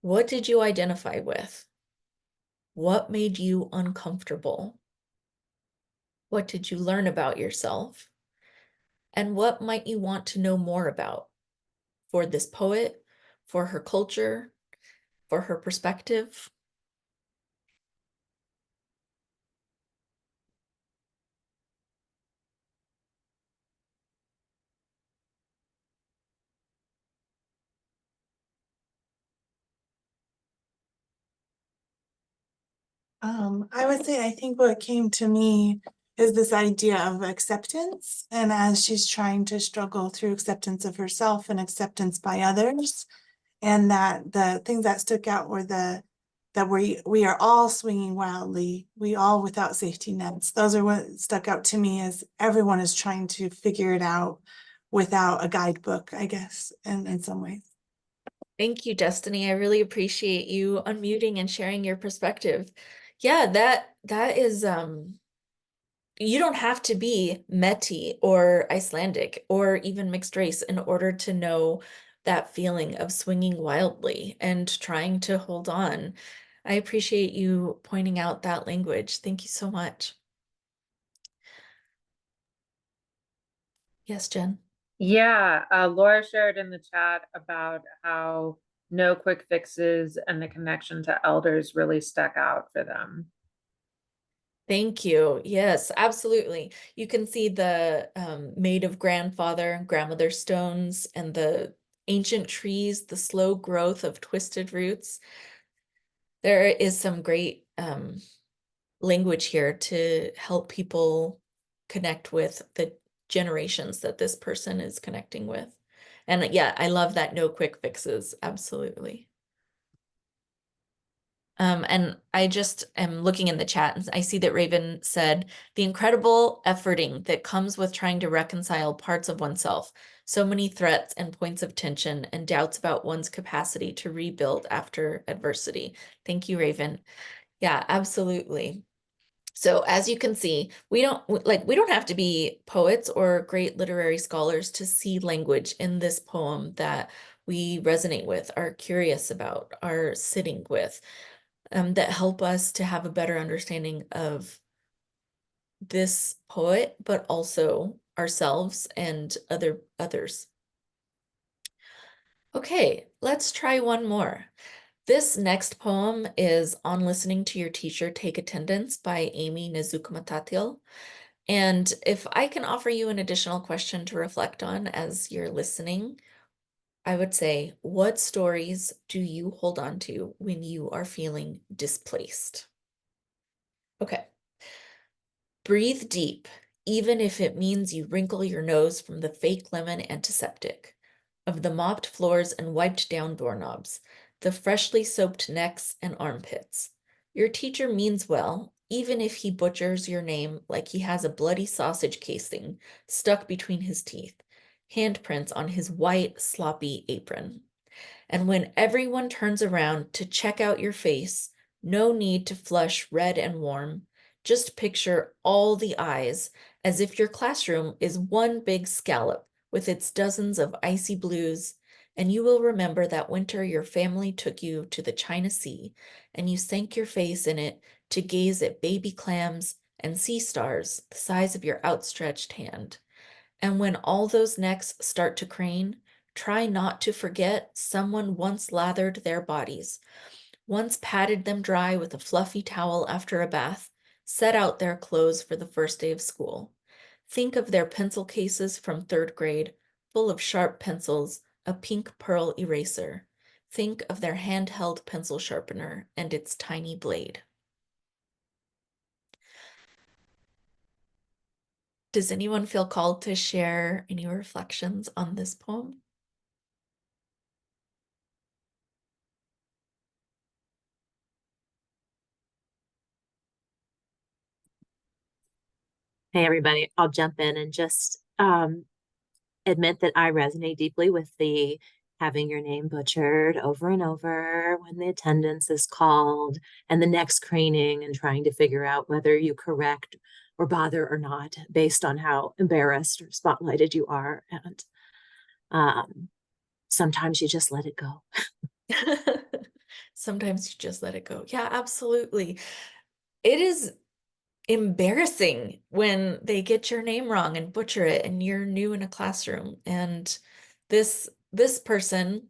B: What did you identify with? What made you uncomfortable? What did you learn about yourself? And what might you want to know more about for this poet, for her culture, for her perspective?
F: I would say I think what came to me is this idea of acceptance. And as she's trying to struggle through acceptance of herself and acceptance by others, and that the things that stuck out were that we are all swinging wildly, we all without safety nets. Those are what stuck out to me, as everyone is trying to figure it out without a guidebook, I guess, in some ways.
B: Thank you, Destiny. I really appreciate you unmuting and sharing your perspective. Yeah, that is you don't have to be Métis or Icelandic or even mixed race in order to know that feeling of swinging wildly and trying to hold on. I appreciate you pointing out that language. Thank you so much. Yes, Jen.
A: Yeah, Laura shared in the chat about how no quick fixes and the connection to elders really stuck out for them.
B: Thank you. Yes, absolutely. You can see the made of grandfather and grandmother stones and the ancient trees, the slow growth of twisted roots. There is some great language here to help people connect with the generations that this person is connecting with. And yeah, I love that no quick fixes. Absolutely. And I just am looking in the chat and I see that Raven said the incredible efforting that comes with trying to reconcile parts of oneself. So many threats and points of tension and doubts about one's capacity to rebuild after adversity. Thank you, Raven. Yeah, absolutely. So as you can see, we don't have to be poets or great literary scholars to see language in this poem that we resonate with, are curious about, are sitting with. That help us to have a better understanding of this poet, but also ourselves and others. Okay, let's try one more. This next poem is On Listening to Your Teacher Take Attendance by Amy Nezukamatatil. And if I can offer you an additional question to reflect on as you're listening, I would say, what stories do you hold on to when you are feeling displaced? Okay. Breathe deep, even if it means you wrinkle your nose from the fake lemon antiseptic, of the mopped floors and wiped down doorknobs, the freshly soaped necks and armpits. Your teacher means well, even if he butchers your name like he has a bloody sausage casing stuck between his teeth, handprints on his white, sloppy apron. And when everyone turns around to check out your face, no need to flush red and warm. Just picture all the eyes as if your classroom is one big scallop with its dozens of icy blues, and you will remember that winter your family took you to the China Sea, and you sank your face in it to gaze at baby clams and sea stars the size of your outstretched hand. And when all those necks start to crane, try not to forget someone once lathered their bodies, once patted them dry with a fluffy towel after a bath, set out their clothes for the first day of school. Think of their pencil cases from 3rd grade, full of sharp pencils, a pink pearl eraser. Think of their handheld pencil sharpener and its tiny blade. Does anyone feel called to share any reflections on this poem?
G: Hey, everybody, I'll jump in and just admit that I resonate deeply with the having your name butchered over and over when the attendance is called and the next craning and trying to figure out whether you correct or bother or not based on how embarrassed or spotlighted you are. And sometimes you just let it go.
B: Sometimes you just let it go. Yeah, absolutely. It is embarrassing when they get your name wrong and butcher it and you're new in a classroom. And this person,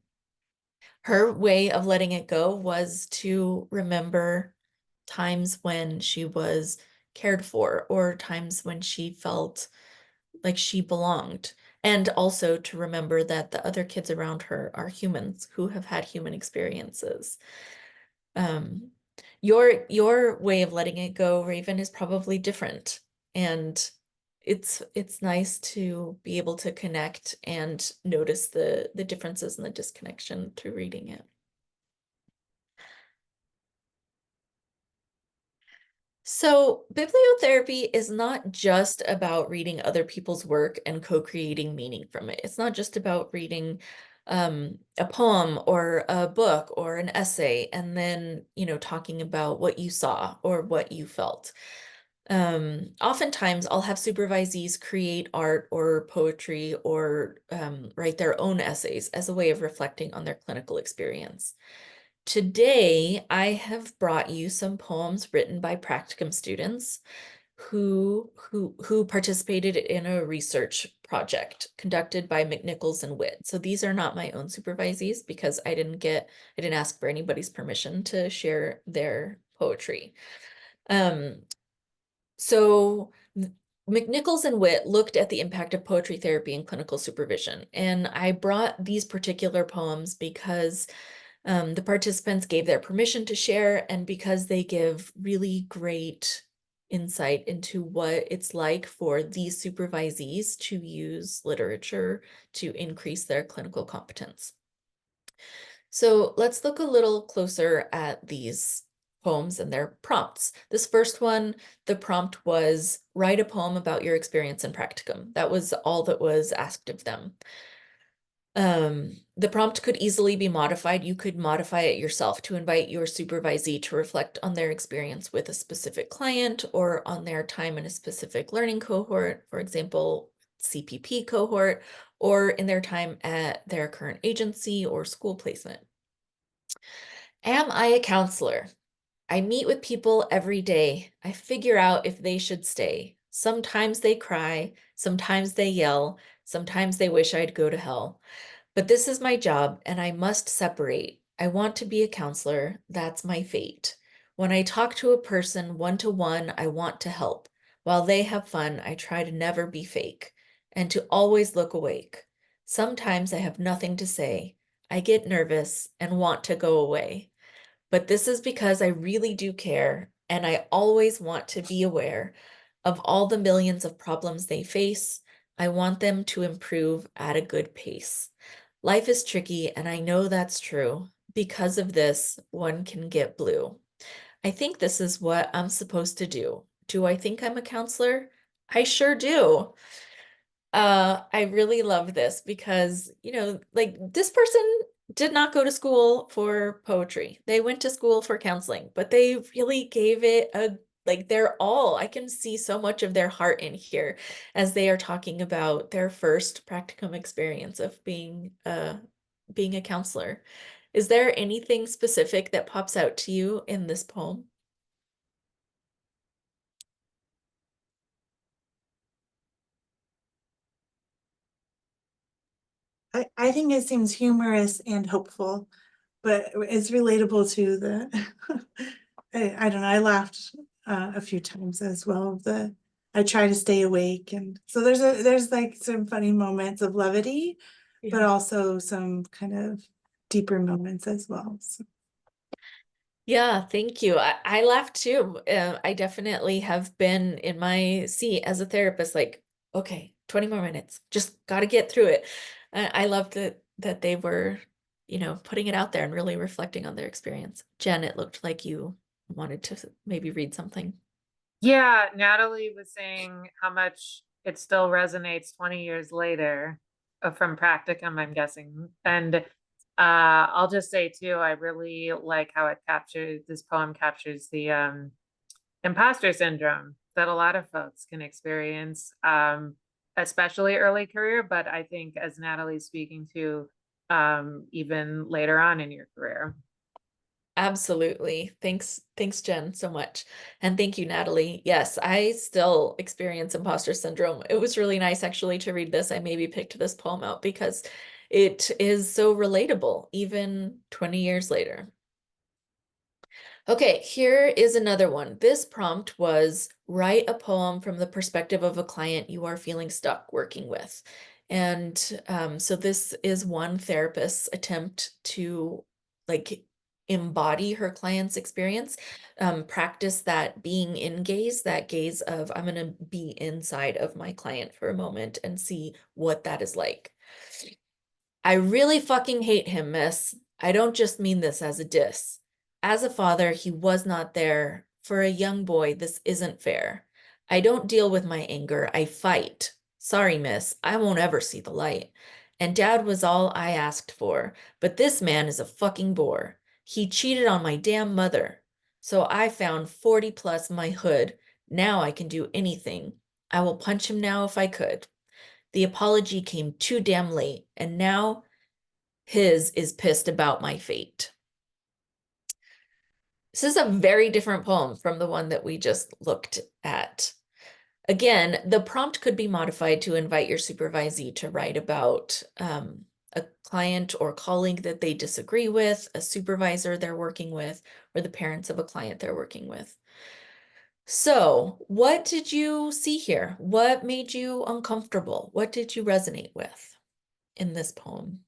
B: her way of letting it go was to remember times when she was cared for or times when she felt like she belonged. And also to remember that the other kids around her are humans who have had human experiences. Your way of letting it go, Raven, is probably different. And it's nice to be able to connect and notice the differences and the disconnection through reading it. So bibliotherapy is not just about reading other people's work and co-creating meaning from it. It's not just about reading a poem or a book or an essay, and then, talking about what you saw or what you felt. Oftentimes I'll have supervisees create art or poetry or write their own essays as a way of reflecting on their clinical experience. Today, I have brought you some poems written by practicum students who participated in a research project conducted by McNichols and Witt. So these are not my own supervisees because I didn't ask for anybody's permission to share their poetry. So McNichols and Witt looked at the impact of poetry therapy in clinical supervision. And I brought these particular poems because the participants gave their permission to share, and because they give really great insight into what it's like for these supervisees to use literature to increase their clinical competence. So let's look a little closer at these poems and their prompts. This first one, the prompt was write a poem about your experience in practicum. That was all that was asked of them. The prompt could easily be modified. You could modify it yourself to invite your supervisee to reflect on their experience with a specific client or on their time in a specific learning cohort, for example, CPP cohort, or in their time at their current agency or school placement. Am I a counselor? I meet with people every day. I figure out if they should stay. Sometimes they cry, sometimes they yell, sometimes they wish I'd go to hell. But this is my job and I must separate. I want to be a counselor. That's my fate. When I talk to a person one-to-one, I want to help. While they have fun, I try to never be fake and to always look awake. Sometimes I have nothing to say. I get nervous and want to go away. But this is because I really do care, and I always want to be aware of all the millions of problems they face. I want them to improve at a good pace. Life is tricky, and I know that's true. Because of this, one can get blue. I think this is what I'm supposed to do. Do I think I'm a counselor? I sure do. I really love this because, like this person did not go to school for poetry. They went to school for counseling, but they really gave it their all. I can see so much of their heart in here as they are talking about their first practicum experience of being a counselor. Is there anything specific that pops out to you in this poem?
F: I think it seems humorous and hopeful, but it's relatable to the, I don't know, I laughed a few times as well. I try to stay awake, and so there's like some funny moments of levity, but also some kind of deeper moments as well. So.
B: Yeah, thank you. I laughed too. I definitely have been in my seat as a therapist, like, okay, 20 more minutes, just got to get through it. I loved that they were, putting it out there and really reflecting on their experience. Jen, it looked like you wanted to maybe read something.
A: Yeah, Natalie was saying how much it still resonates 20 years later from practicum, I'm guessing. And I'll just say too, I really like how this poem captures the imposter syndrome that a lot of folks can experience, especially early career, but I think as Natalie's speaking to, even later on in your career.
B: Absolutely. Thanks, Jen, so much. And thank you, Natalie. Yes, I still experience imposter syndrome. It was really nice actually to read this. I maybe picked this poem out because it is so relatable, even 20 years later. Okay, here is another one. This prompt was write a poem from the perspective of a client you are feeling stuck working with. And so this is one therapist's attempt to embody her client's experience, practice that being in gaze, that gaze of I'm going to be inside of my client for a moment and see what that is like. I really fucking hate him, miss. I don't just mean this as a diss. As a father, he was not there. For a young boy, this isn't fair. I don't deal with my anger, I fight. Sorry, miss, I won't ever see the light. And Dad was all I asked for. But this man is a fucking bore. He cheated on my damn mother. So I found 40 plus my hood. Now I can do anything. I will punch him now if I could. The apology came too damn late, and now his is pissed about my fate. This is a very different poem from the one that we just looked at. Again, the prompt could be modified to invite your supervisee to write about a client or colleague that they disagree with, a supervisor they're working with, or the parents of a client they're working with. So, what did you see here? What made you uncomfortable? What did you resonate with in this poem?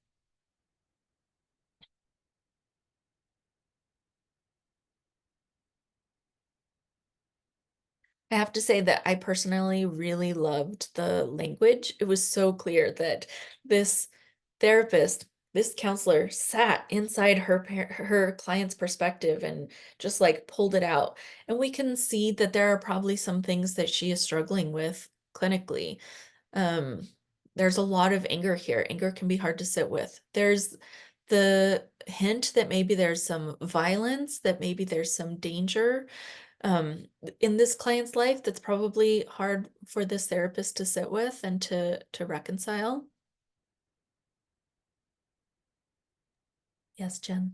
B: I have to say that I personally really loved the language. It was so clear that this therapist, this counselor sat inside her client's perspective and just like pulled it out. And we can see that there are probably some things that she is struggling with clinically. There's a lot of anger here. Anger can be hard to sit with. There's the hint that maybe there's some violence, that maybe there's some danger in this client's life that's probably hard for this therapist to sit with and to reconcile. Yes, Jen.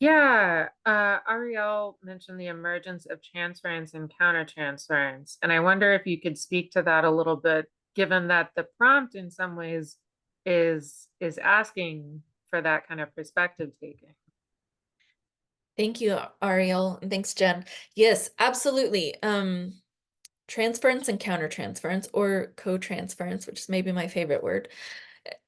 A: Yeah, Ariel mentioned the emergence of transference and countertransference, and I wonder if you could speak to that a little bit, given that the prompt in some ways is asking for that kind of perspective taking.
B: Thank you, Ariel, and thanks, Jen. Yes, absolutely. Transference and countertransference, or co-transference, which is maybe my favorite word,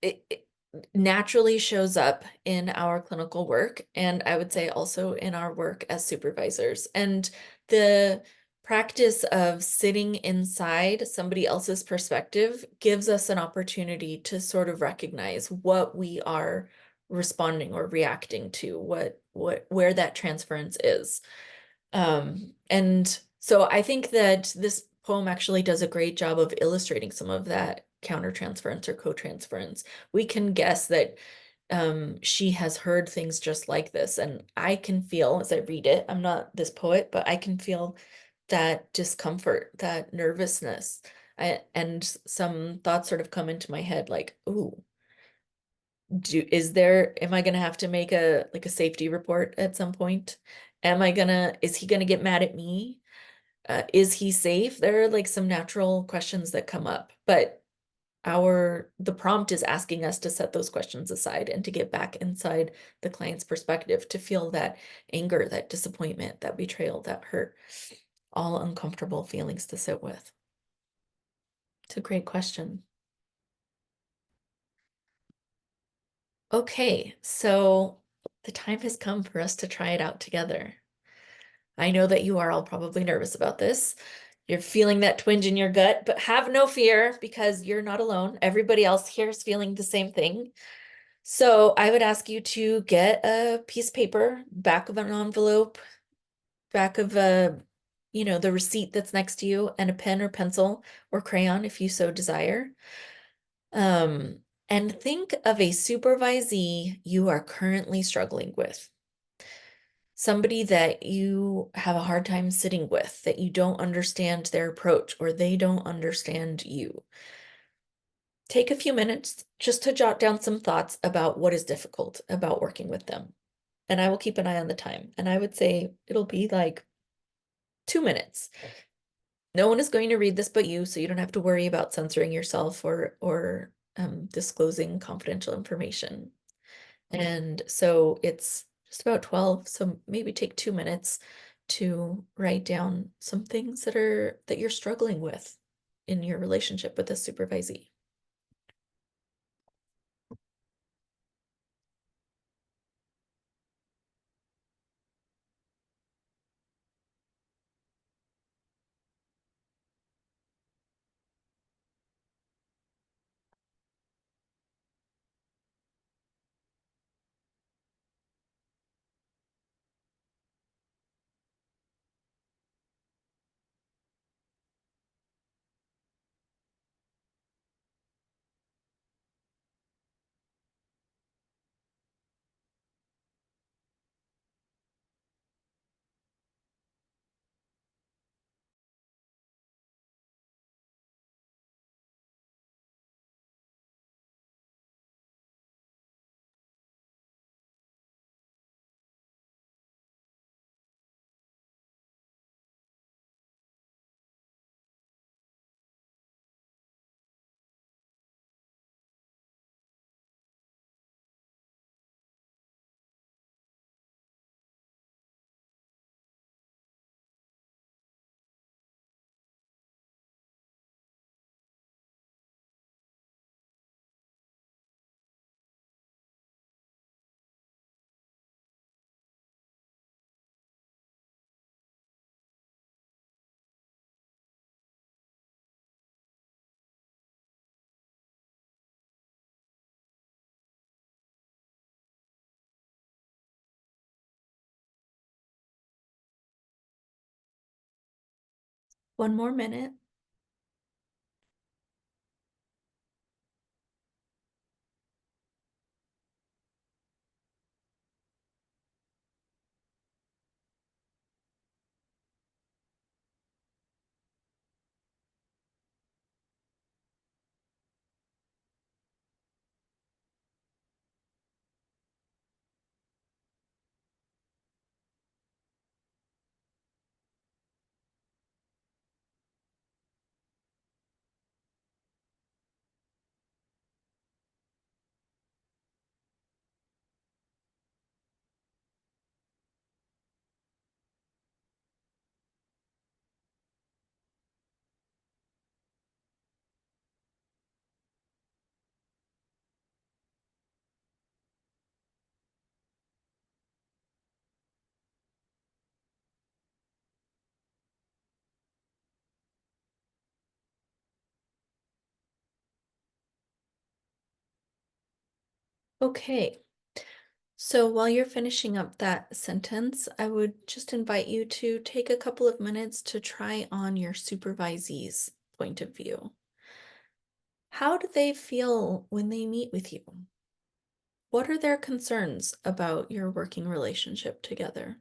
B: it naturally shows up in our clinical work, and I would say also in our work as supervisors. And the practice of sitting inside somebody else's perspective gives us an opportunity to sort of recognize what we are responding or reacting to, where that transference is. And so I think that this poem actually does a great job of illustrating some of that countertransference or co-transference. We can guess that she has heard things just like this, and I can feel as I read it, I'm not this poet, but I can feel that discomfort, that nervousness, and some thoughts sort of come into my head like, ooh, am I gonna have to make a safety report at some point? Is he gonna get mad at me? Is he safe? There are like some natural questions that come up, but the prompt is asking us to set those questions aside and to get back inside the client's perspective, to feel that anger, that disappointment, that betrayal, that hurt, all uncomfortable feelings to sit with. It's a great question. Okay, so the time has come for us to try it out together. I know that you are all probably nervous about this. You're feeling that twinge in your gut, but have no fear because you're not alone. Everybody else here is feeling the same thing. So I would ask you to get a piece of paper, back of an envelope, back of the receipt that's next to you, and a pen or pencil or crayon if you so desire. And think of a supervisee you are currently struggling with. Somebody that you have a hard time sitting with, that you don't understand their approach or they don't understand you. Take a few minutes just to jot down some thoughts about what is difficult about working with them. And I will keep an eye on the time. And I would say it'll be like 2 minutes. No one is going to read this but you, so you don't have to worry about censoring yourself or disclosing confidential information. And so it's just about 12, so maybe take 2 minutes to write down some things that you're struggling with in your relationship with a supervisee. One more minute. Okay. So while you're finishing up that sentence, I would just invite you to take a couple of minutes to try on your supervisee's point of view. How do they feel when they meet with you? What are their concerns about your working relationship together?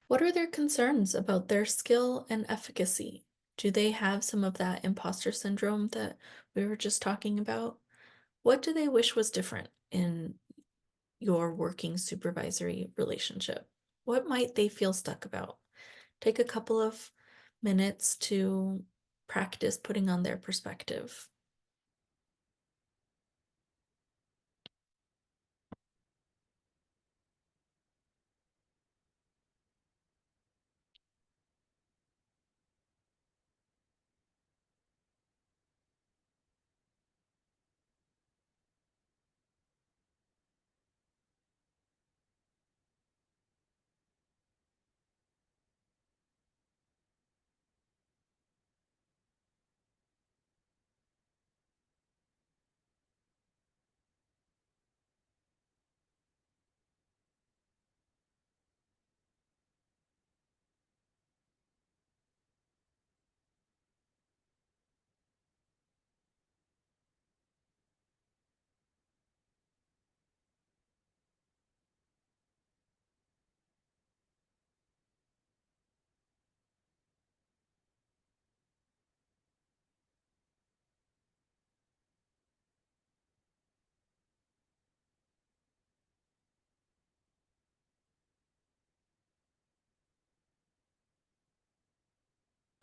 B: What are their concerns about their skill and efficacy? Do they have some of that imposter syndrome that we were just talking about? What do they wish was different in your working supervisory relationship? What might they feel stuck about? Take a couple of minutes to practice putting on their perspective.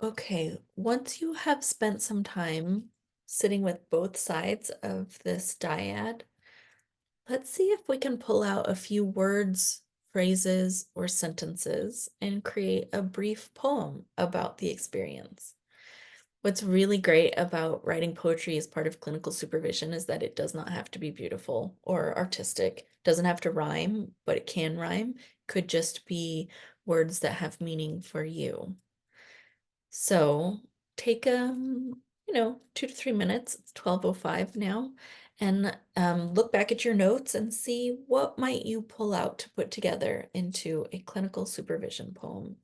B: Okay, once you have spent some time sitting with both sides of this dyad, let's see if we can pull out a few words, phrases, or sentences and create a brief poem about the experience. What's really great about writing poetry as part of clinical supervision is that it does not have to be beautiful or artistic. It doesn't have to rhyme, but it can rhyme. Could just be words that have meaning for you. So take 2 to 3 minutes. It's 12:05 now, and look back at your notes and see what might you pull out to put together into a clinical supervision poem.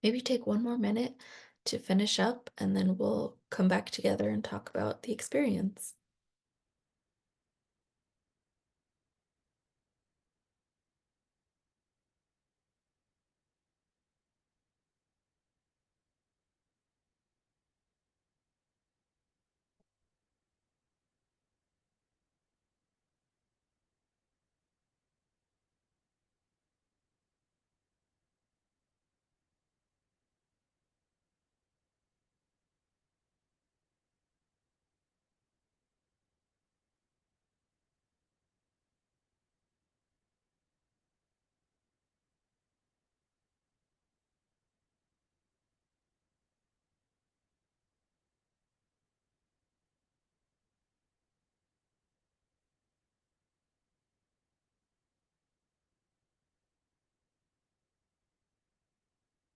B: maybe take one more minute to finish up, and then we'll come back together and talk about the experience.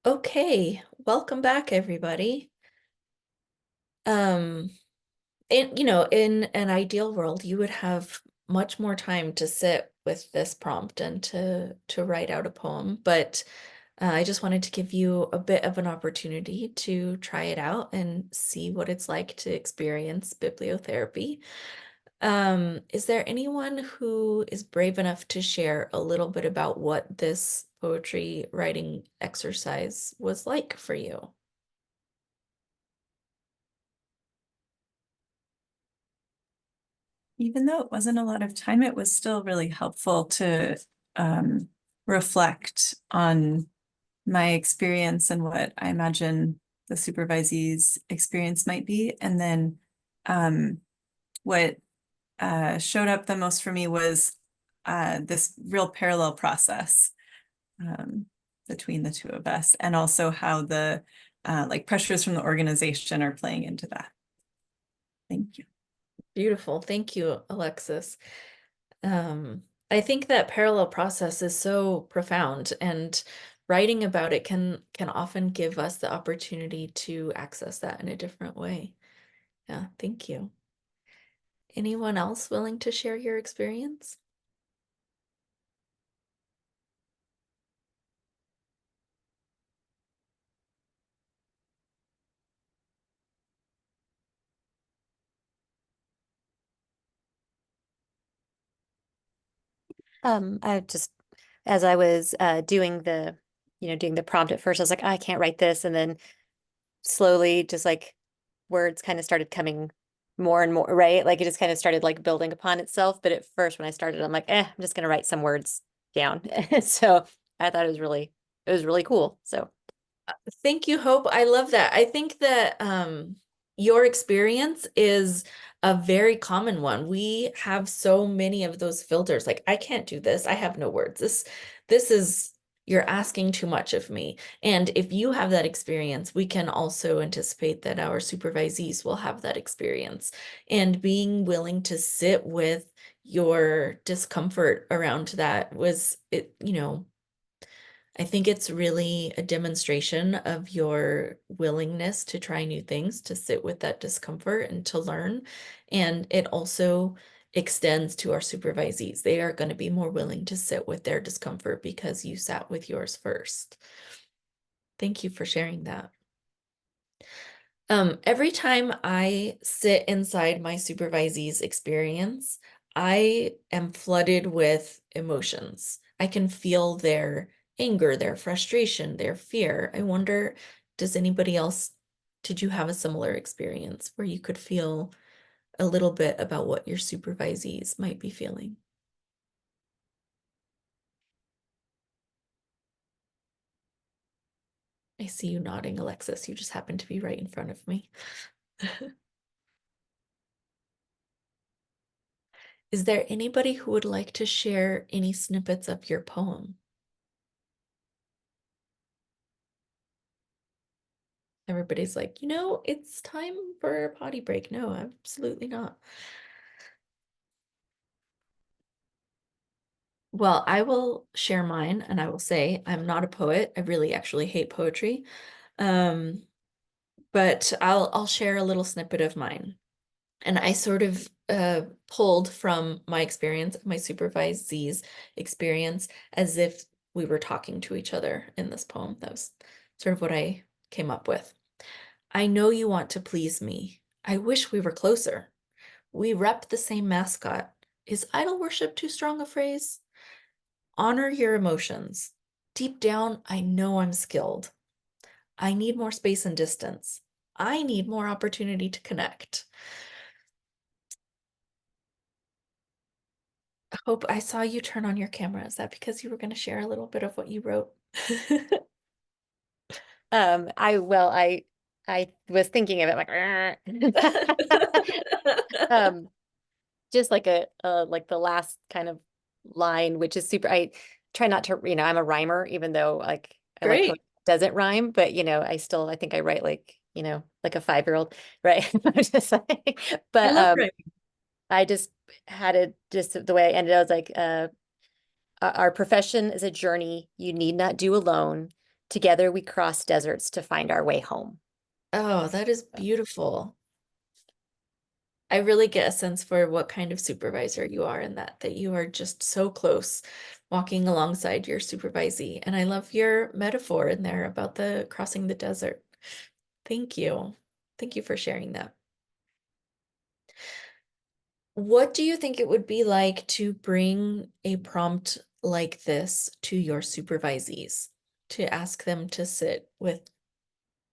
B: Okay, welcome back, everybody. In an ideal world, you would have much more time to sit with this prompt and to write out a poem, but I just wanted to give you a bit of an opportunity to try it out and see what it's like to experience bibliotherapy. Is there anyone who is brave enough to share a little bit about what this poetry writing exercise was like for you?
C: Even though it wasn't a lot of time, it was still really helpful to reflect on my experience and what I imagine the supervisee's experience might be. And then what showed up the most for me was this real parallel process between the two of us, and also how the like pressures from the organization are playing into that. Thank you.
B: Beautiful. Thank you, Alexis. I think that parallel process is so profound, and writing about it can often give us the opportunity to access that in a different way. Yeah, thank you. Anyone else willing to share your experience?
H: I just, as I was doing doing the prompt at first, I was like, I can't write this. And then slowly just like words kind of started coming more and more, right? Like it just kind of started like building upon itself. But at first when I started, I'm like, I'm just gonna write some words down. So I thought it was really cool. So
B: Thank you, Hope. I love that. I think that your experience is a very common one. We have so many of those filters. Like, I can't do this. I have no words. This is, you're asking too much of me. And if you have that experience, we can also anticipate that our supervisees will have that experience. And being willing to sit with your discomfort around that was it, I think it's really a demonstration of your willingness to try new things, to sit with that discomfort and to learn. And it also extends to our supervisees. They are going to be more willing to sit with their discomfort because you sat with yours first. Thank you for sharing that. Every time I sit inside my supervisee's experience, I am flooded with emotions. I can feel their anger, their frustration, their fear. I wonder, did you have a similar experience where you could feel a little bit about what your supervisees might be feeling? I see you nodding, Alexis. You just happen to be right in front of me. Is there anybody who would like to share any snippets of your poem? Everybody's like, it's time for a potty break. No, absolutely not. Well, I will share mine, and I will say I'm not a poet. I really actually hate poetry. But I'll share a little snippet of mine. And I sort of pulled from my experience, my supervisee's experience, as if we were talking to each other in this poem. That was sort of what I came up with. I know you want to please me. I wish we were closer. We rep the same mascot. Is idol worship too strong a phrase? Honor your emotions. Deep down, I know I'm skilled. I need more space and distance. I need more opportunity to connect. I hope I saw you turn on your camera. Is that because you were going to share a little bit of what you wrote?
H: I was thinking of it like just like like the last kind of line, which is super. I try not to, I'm a rhymer, even though like I like
B: Great.
H: poetry that doesn't rhyme, but I think I write like, like a 5-year-old, right? I'm just like,
B: I
H: but
B: love writing.
H: I just had it just the way I ended. I was like, our profession is a journey you need not do alone. Together we cross deserts to find our way home.
B: Oh, that is beautiful. I really get a sense for what kind of supervisor you are in that you are just so close walking alongside your supervisee. And I love your metaphor in there about the crossing the desert. Thank you. Thank you for sharing that. What do you think it would be like to bring a prompt like this to your supervisees, to ask them to sit with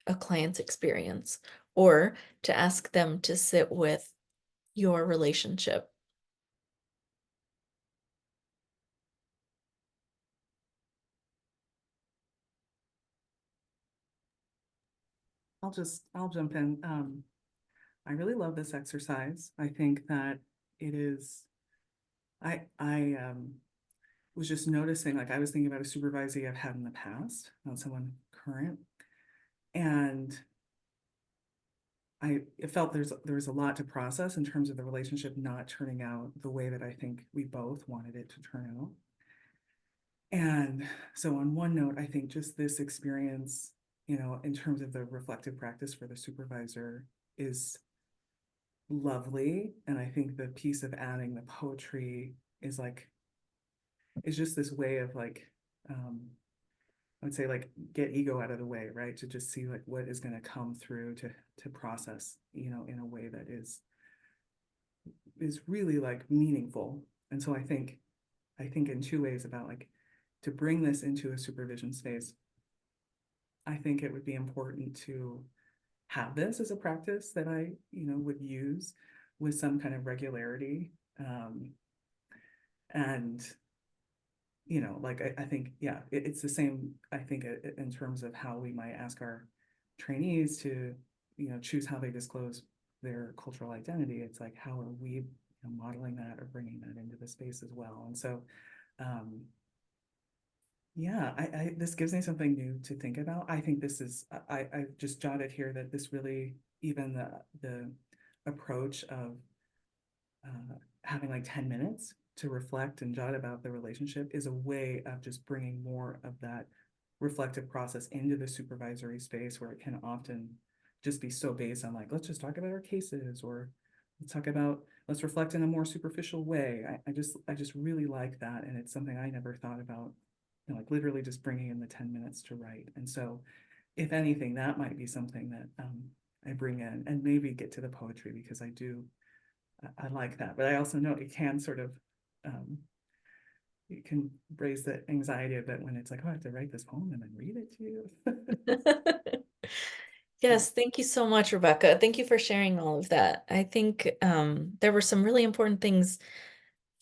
B: a client's experience, or to ask them to sit with your relationship?
E: I'll jump in. I really love this exercise. I think that it is, I was just noticing, like I was thinking about a supervisee I've had in the past, not someone current. And it felt there was a lot to process in terms of the relationship not turning out the way that I think we both wanted it to turn out. And so on one note, I think just this experience, in terms of the reflective practice for the supervisor is lovely. And I think the piece of adding the poetry is just this way of like, I would say like get ego out of the way, right? To just see like what is going to come through to process, in a way that is really like meaningful. And so I think in two ways about like to bring this into a supervision space. I think it would be important to have this as a practice that I, would use with some kind of regularity. And I think, yeah, it's the same, I think, in terms of how we might ask our trainees to, choose how they disclose their cultural identity. It's like, how are we modeling that or bringing that into the space as well? And so, yeah, this gives me something new to think about. I think this is, I just jotted here that this really, even the approach of having like 10 minutes to reflect and jot about the relationship is a way of just bringing more of that reflective process into the supervisory space, where it can often just be so based on like, let's just talk about our cases, or let's reflect in a more superficial way. I just really like that. And it's something I never thought about, like literally just bringing in the 10 minutes to write. And so if anything, that might be something that I bring in, and maybe get to the poetry, because I like that. But I also know it can sort of, it can raise the anxiety a bit when it's like, oh, I have to write this poem and then read it to you.
B: Yes, thank you so much, Rebecca. Thank you for sharing all of that. I think there were some really important things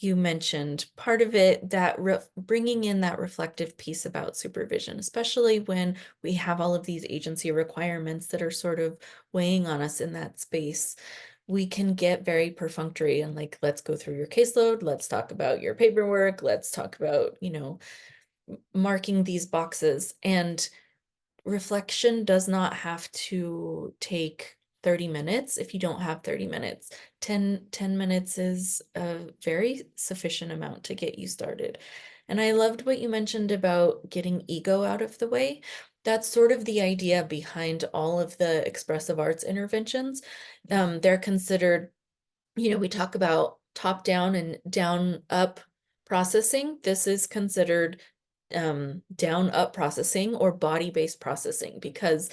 B: you mentioned. Part of it, that bringing in that reflective piece about supervision, especially when we have all of these agency requirements that are sort of weighing on us in that space. We can get very perfunctory and like, let's go through your caseload. Let's talk about your paperwork. Let's talk about, marking these boxes. And reflection does not have to take 30 minutes if you don't have 30 minutes. 10 minutes is a very sufficient amount to get you started. And I loved what you mentioned about getting ego out of the way. That's sort of the idea behind all of the expressive arts interventions. They're considered, we talk about top down and down up processing. This is considered down up processing or body-based processing, because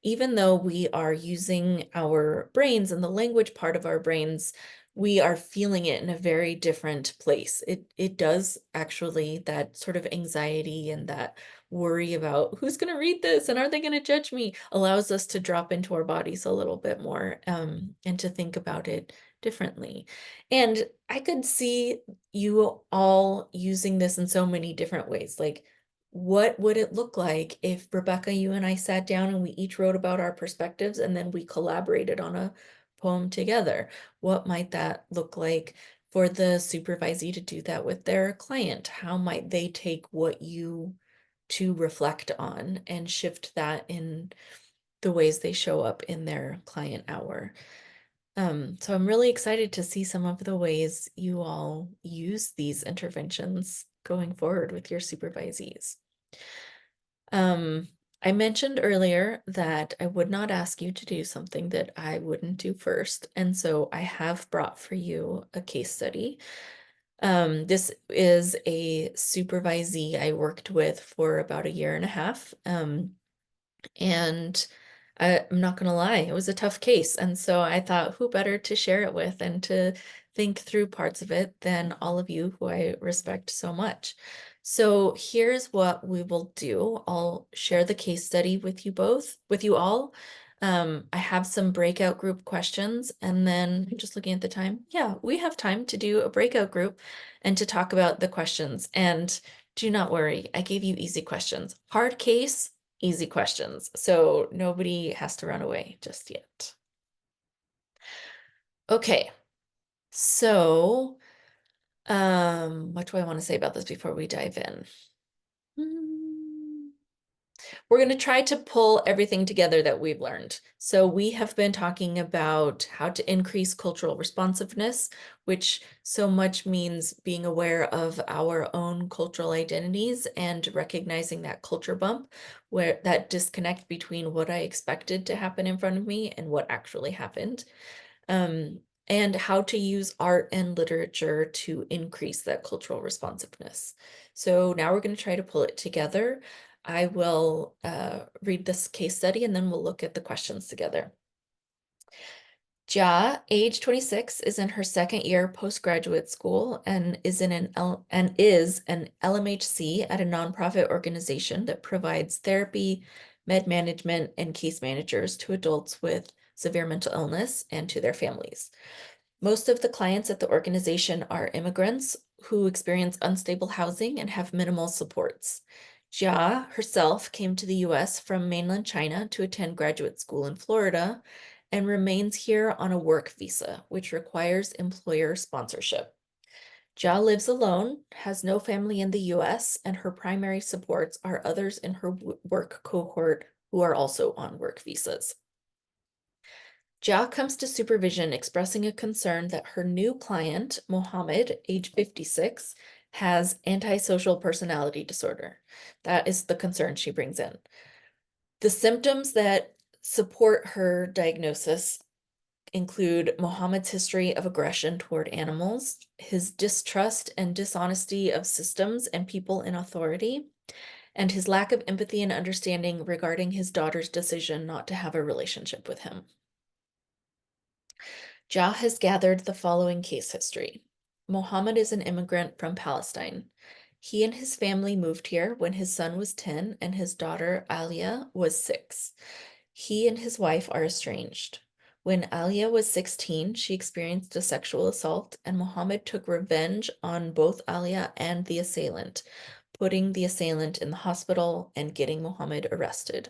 B: even though we are using our brains and the language part of our brains, we are feeling it in a very different place. It does actually, that sort of anxiety and that worry about who's going to read this and are they going to judge me, allows us to drop into our bodies a little bit more, and to think about it differently. And I could see you all using this in so many different ways. Like, what would it look like if, Rebecca, you and I sat down and we each wrote about our perspectives and then we collaborated on a poem together? What might that look like for the supervisee to do that with their client? How might they take what you to reflect on and shift that in the ways they show up in their client hour? So I'm really excited to see some of the ways you all use these interventions going forward with your supervisees. I mentioned earlier that I would not ask you to do something that I wouldn't do first, and so I have brought for you a case study. This is a supervisee I worked with for about 1.5 years. And I'm not gonna lie, it was a tough case. And so I thought, who better to share it with and to think through parts of it than all of you who I respect so much. So here's what we will do. I'll share the case study with you all. I have some breakout group questions, and then just looking at the time, yeah, we have time to do a breakout group and to talk about the questions. And do not worry, I gave you easy questions. Hard case, easy questions, so nobody has to run away just yet. Okay, so what do I want to say about this before we dive in? We're going to try to pull everything together that we've learned. So we have been talking about how to increase cultural responsiveness, which so much means being aware of our own cultural identities and recognizing that culture bump, where that disconnect between what I expected to happen in front of me and what actually happened. And how to use art and literature to increase that cultural responsiveness. So now we're going to try to pull it together. I will read this case study and then we'll look at the questions together. Jia, age 26, is in her 2nd year postgraduate school and is an LMHC at a nonprofit organization that provides therapy, med management, and case managers to adults with severe mental illness and to their families. Most of the clients at the organization are immigrants who experience unstable housing and have minimal supports. Jia herself came to the US from mainland China to attend graduate school in Florida and remains here on a work visa, which requires employer sponsorship. Jia lives alone, has no family in the US, and her primary supports are others in her work cohort who are also on work visas. Jia comes to supervision expressing a concern that her new client, Mohammed, age 56, has antisocial personality disorder. That is the concern she brings in. The symptoms that support her diagnosis include Mohammed's history of aggression toward animals, his distrust and dishonesty of systems and people in authority, and his lack of empathy and understanding regarding his daughter's decision not to have a relationship with him. Jia has gathered the following case history. Mohammed is an immigrant from Palestine. He and his family moved here when his son was 10 and his daughter, Alia, was 6. He and his wife are estranged. When Alia was 16, she experienced a sexual assault, and Mohammed took revenge on both Alia and the assailant, putting the assailant in the hospital and getting Mohammed arrested.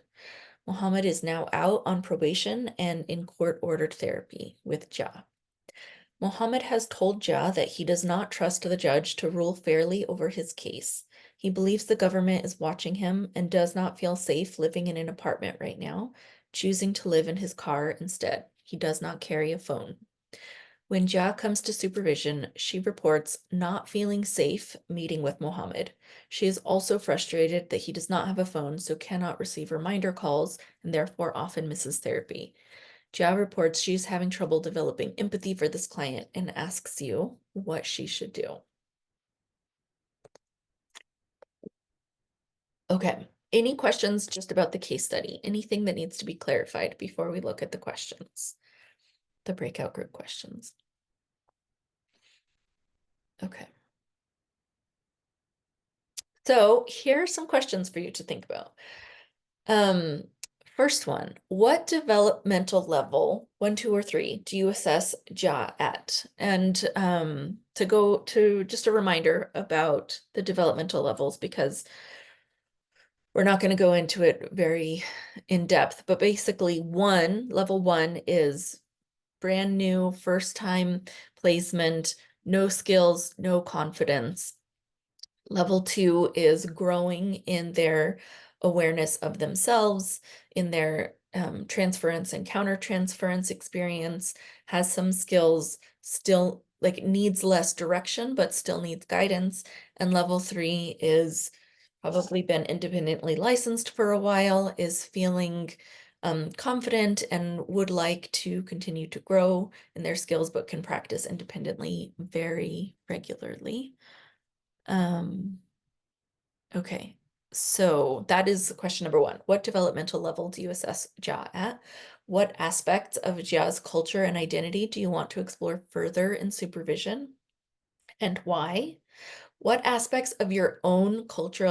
B: Mohammed is now out on probation and in court-ordered therapy with Jia. Mohammed has told Jia that he does not trust the judge to rule fairly over his case. He believes the government is watching him and does not feel safe living in an apartment right now, choosing to live in his car instead. He does not carry a phone. When Jia comes to supervision, she reports not feeling safe meeting with Mohammed. She is also frustrated that he does not have a phone, so cannot receive reminder calls and therefore often misses therapy. Jia reports she's having trouble developing empathy for this client and asks you what she should do. Okay. Any questions just about the case study? Anything that needs to be clarified before we look at the questions? The breakout group questions. Okay. So here are some questions for you to think about. First one, what developmental level, 1, 2, or 3, do you assess JA at? And to go to just a reminder about the developmental levels, because we're not going to go into it very in depth, but basically level 1 is brand new, first time placement, no skills, no confidence. Level 2 is growing in their awareness of themselves, in their transference and countertransference experience, has some skills, still like needs less direction, but still needs guidance. And level 3 is probably been independently licensed for a while, is feeling confident and would like to continue to grow in their skills, but can practice independently very regularly. Okay, so that is question number 1. What developmental level do you assess JA at? What aspects of JA's culture and identity do you want to explore further in supervision? And why? What aspects of your own culture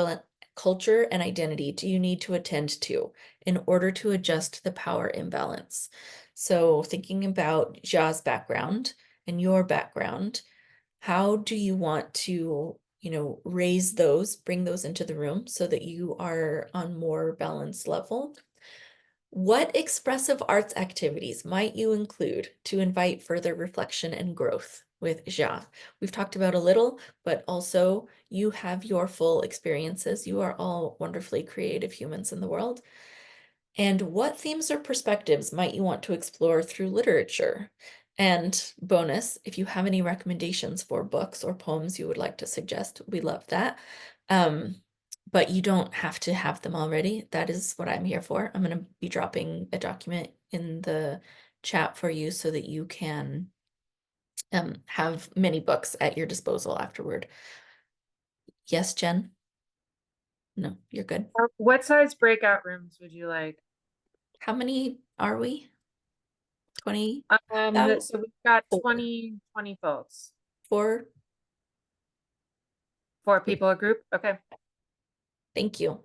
B: and identity do you need to attend to in order to adjust the power imbalance? So thinking about JA's background and your background, how do you want to, raise those, bring those into the room so that you are on more balanced level? What expressive arts activities might you include to invite further reflection and growth with JA? We've talked about a little, but also you have your full experiences. You are all wonderfully creative humans in the world. And what themes or perspectives might you want to explore through literature? And bonus, if you have any recommendations for books or poems you would like to suggest, we love that. But you don't have to have them already. That is what I'm here for. I'm going to be dropping a document in the chat for you so that you can have many books at your disposal afterward. Yes, Jen? No, you're good.
A: What size breakout rooms would you like?
B: How many are we? 20?
A: So we've got
B: 4.
A: 20 folks.
B: 4?
A: 4 people a group? Okay.
B: Thank you.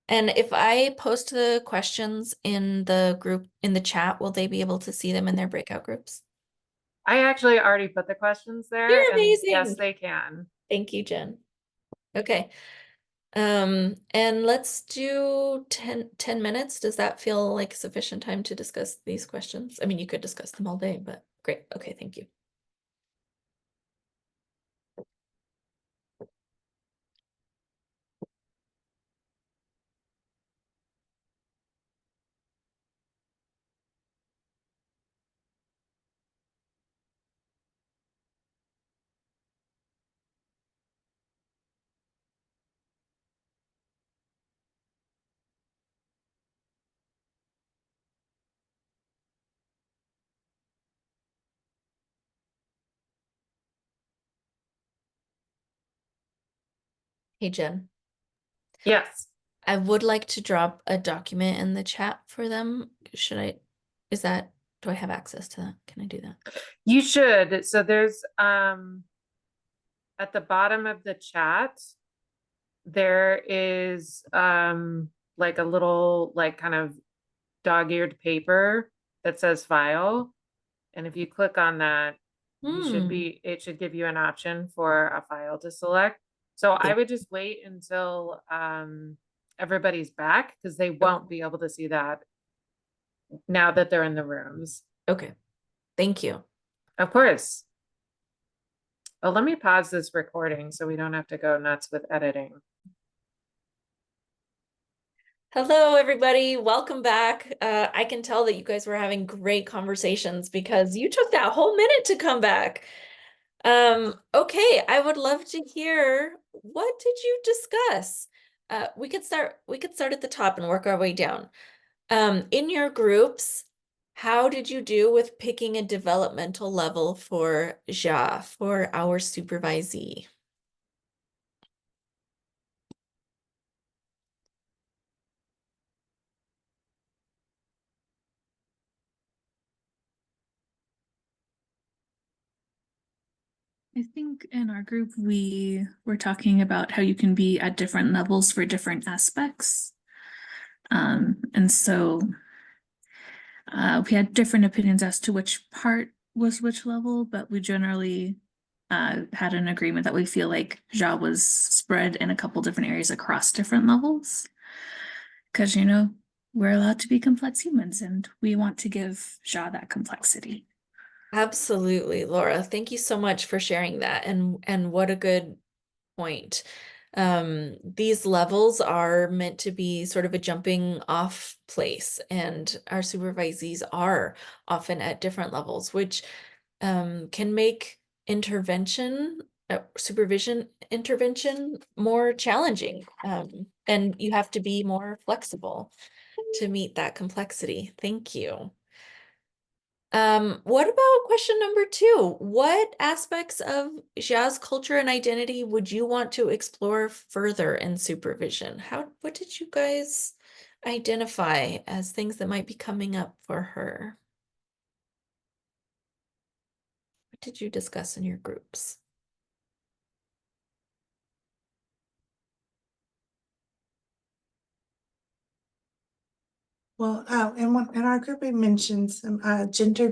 B: And if I post the questions in the group, in the chat, will they be able to see them in their breakout groups?
A: I actually already put the questions there.
B: You're
A: and
B: amazing.
A: yes, they can.
B: Thank you, Jen. Okay. And let's do 10 minutes. Does that feel like sufficient time to discuss these questions? I mean, you could discuss them all day, but great. Okay, thank you. Hey, Jen.
A: Yes.
B: I would like to drop a document in the chat for them. Do I have access to that? Can I do that?
A: You should. So there's at the bottom of the chat, there is like a little like kind of dog-eared paper that says file. And if you click on that, it should give you an option for a file to select. So I would just wait until everybody's back, because they won't be able to see that now that they're in the rooms.
B: Okay. Thank you.
A: Of course. Oh, let me pause this recording so we don't have to go nuts with editing.
B: Hello, everybody. Welcome back. I can tell that you guys were having great conversations because you took that whole minute to come back. Okay, I would love to hear, what did you discuss? We could start at the top and work our way down. In your groups, how did you do with picking a developmental level for JA, for our supervisee?
I: I think in our group, we were talking about how you can be at different levels for different aspects. And so we had different opinions as to which part was which level, but we generally had an agreement that we feel like Ja was spread in a couple different areas across different levels. Because, you know, we're allowed to be complex humans and we want to give Ja that complexity.
B: Absolutely, Laura. Thank you so much for sharing that. And what a good point. These levels are meant to be sort of a jumping off place, and our supervisees are often at different levels, which can make supervision intervention more challenging. And you have to be more flexible to meet that complexity. Thank you. What about question number 2? What aspects of Ja's culture and identity would you want to explore further in supervision? What did you guys identify as things that might be coming up for her? What did you discuss in your groups?
F: Well, in our group, we mentioned some gender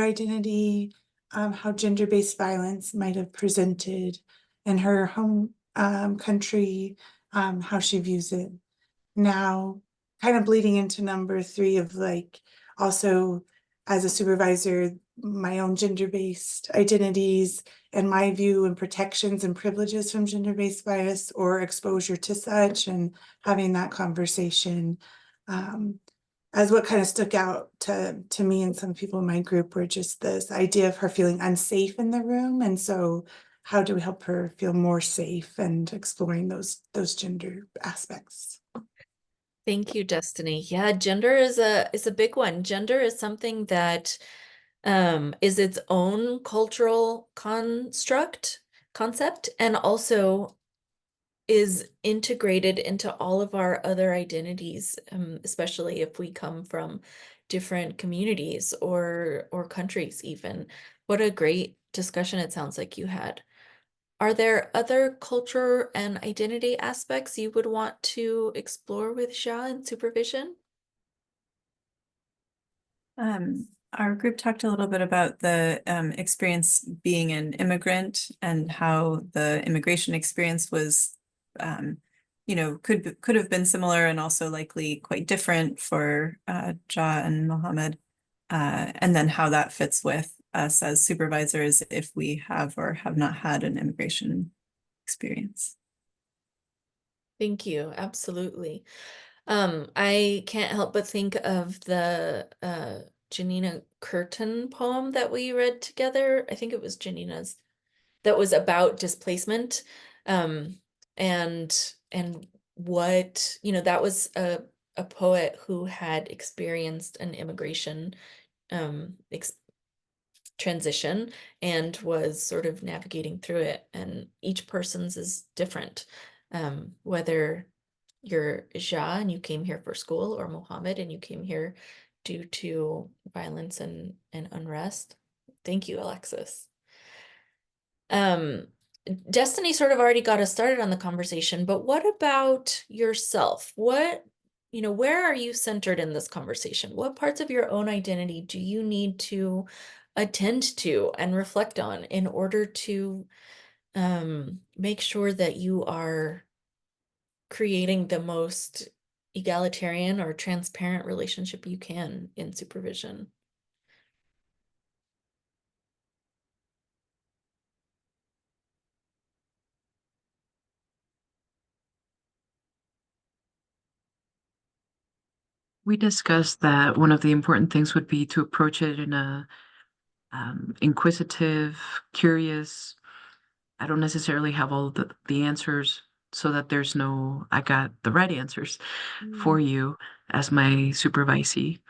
F: identity, how gender-based violence might have presented in her home country, how she views it now, kind of bleeding into number 3 of like, also as a supervisor, my own gender-based identities and my view and protections and privileges from gender-based bias or exposure to such, and having that conversation. As what kind of stuck out to me and some people in my group were just this idea of her feeling unsafe in the room. And so how do we help her feel more safe, and exploring those gender aspects?
B: Thank you, Destiny. Yeah, gender is a big one. Gender is something that is its own cultural concept, and also is integrated into all of our other identities, especially if we come from different communities or countries even. What a great discussion it sounds like you had. Are there other culture and identity aspects you would want to explore with Ja in supervision?
C: Our group talked a little bit about the experience being an immigrant and how the immigration experience was, you know, could have been similar and also likely quite different for Ja and Mohammed, and then how that fits with us as supervisors if we have or have not had an immigration experience.
B: Thank you. Absolutely. I can't help but think of the Janina Curtin poem that we read together. I think it was Janina's, that was about displacement. And what, you know, that was a poet who had experienced an immigration transition and was sort of navigating through it. And each person's is different. Whether you're Ja and you came here for school, or Mohammed and you came here due to violence and unrest. Thank you, Alexis. Destiny sort of already got us started on the conversation, but what about yourself? What, you know, where are you centered in this conversation? What parts of your own identity do you need to attend to and reflect on in order to make sure that you are creating the most egalitarian or transparent relationship you can in supervision?
J: We discussed that one of the important things would be to approach it in a inquisitive, curious. I don't necessarily have all the answers, so that there's no, I got the right answers for you as my supervisee.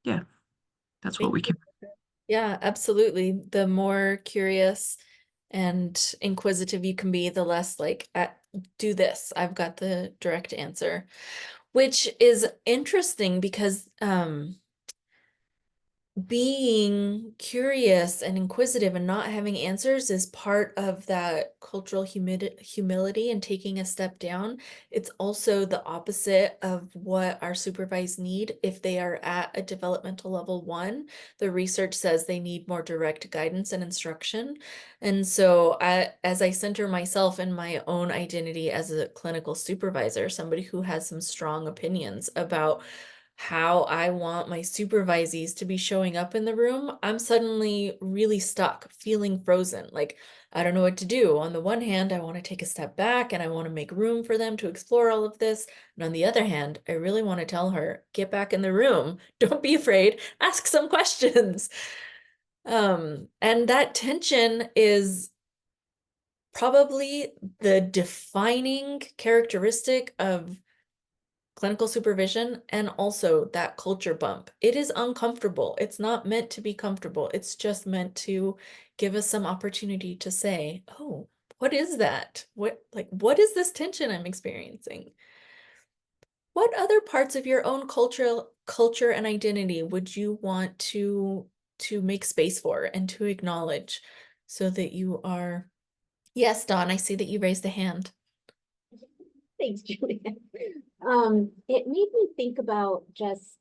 J: Yeah, that's what we can.
B: Yeah, absolutely. The more curious and inquisitive you can be, the less like, do this, I've got the direct answer, which is interesting because being curious and inquisitive and not having answers is part of that cultural humility and taking a step down. It's also the opposite of what our supervised need if they are at a developmental level 1. The research says they need more direct guidance and instruction. And so as I center myself in my own identity as a clinical supervisor, somebody who has some strong opinions about how I want my supervisees to be showing up in the room, I'm suddenly really stuck, feeling frozen. Like, I don't know what to do. On the one hand, I want to take a step back and I want to make room for them to explore all of this. And on the other hand, I really want to tell her, get back in the room. Don't be afraid. Ask some questions. And that tension is probably the defining characteristic of clinical supervision and also that culture bump. It is uncomfortable. It's not meant to be comfortable. It's just meant to give us some opportunity to say, oh, what is that? What is this tension I'm experiencing? What other parts of your own culture and identity would you want to make space for and to acknowledge so that you are... Yes, Dawn, I see that you raised a hand.
D: Thanks, Juliet. It made me think about just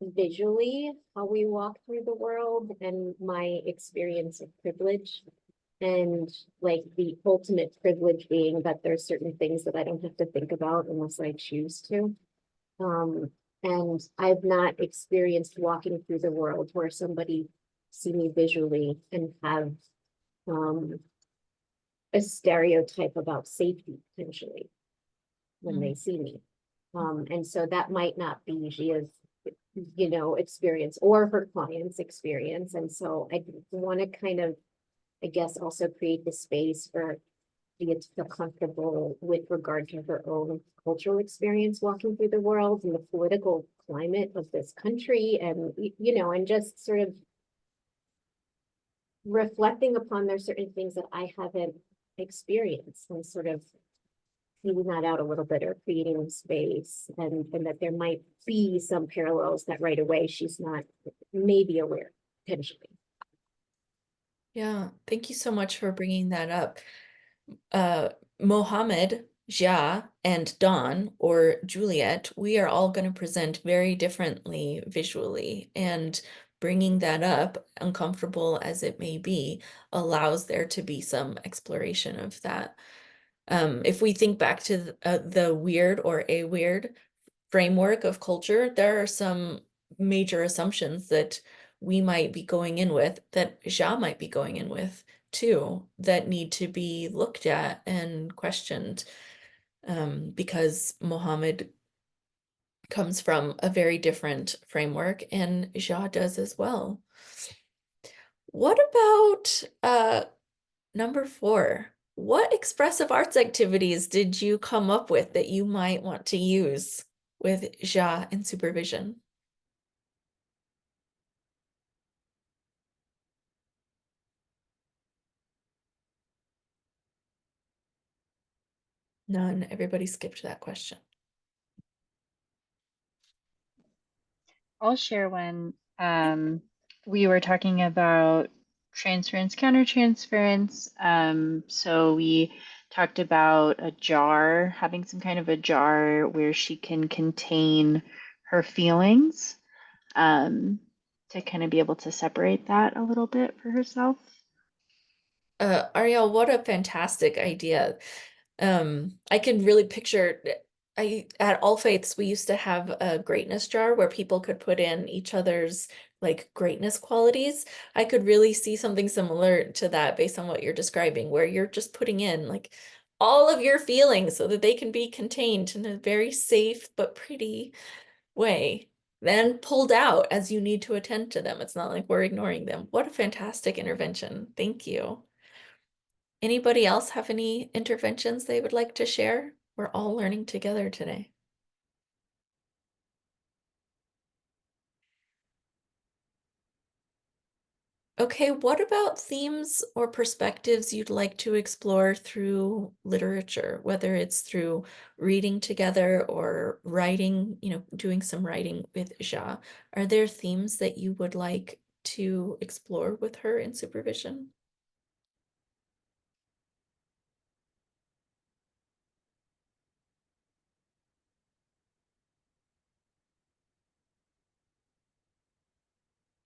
D: visually how we walk through the world and my experience of privilege, and like the ultimate privilege being that there's certain things that I don't have to think about unless I choose to. And I've not experienced walking through the world where somebody see me visually and have a stereotype about safety potentially when they see me. And so that might not be Gia's, experience or her client's experience. And so I want to kind of, I guess, also create the space for Gia to feel comfortable with regard to her own cultural experience walking through the world and the political climate of this country, and, and just sort of reflecting upon there's certain things that I haven't experienced and sort of feeling that out a little bit or creating space, and that there might be some parallels that right away she's not maybe aware potentially.
B: Yeah, thank you so much for bringing that up. Mohammed, Jia, and Dawn, or Juliet, we are all going to present very differently visually, and bringing that up, uncomfortable as it may be, allows there to be some exploration of that. If we think back to the weird or a weird framework of culture, there are some major assumptions that we might be going in with, that Jia might be going in with too, that need to be looked at and questioned, because Mohammed comes from a very different framework and Jia does as well. What about number 4? What expressive arts activities did you come up with that you might want to use with Jia in supervision? None. Everybody skipped that question.
K: I'll share one. We were talking about transference, countertransference. So we talked about a jar, having some kind of a jar where she can contain her feelings, to kind of be able to separate that a little bit for herself.
B: Ariel, what a fantastic idea. I can really picture, at All Faiths, we used to have a greatness jar where people could put in each other's like greatness qualities. I could really see something similar to that based on what you're describing, where you're just putting in like all of your feelings so that they can be contained in a very safe but pretty way, then pulled out as you need to attend to them. It's not like we're ignoring them. What a fantastic intervention. Thank you. Anybody else have any interventions they would like to share? We're all learning together today. Okay, what about themes or perspectives you'd like to explore through literature, whether it's through reading together or writing, doing some writing with Ja? Are there themes that you would like to explore with her in supervision?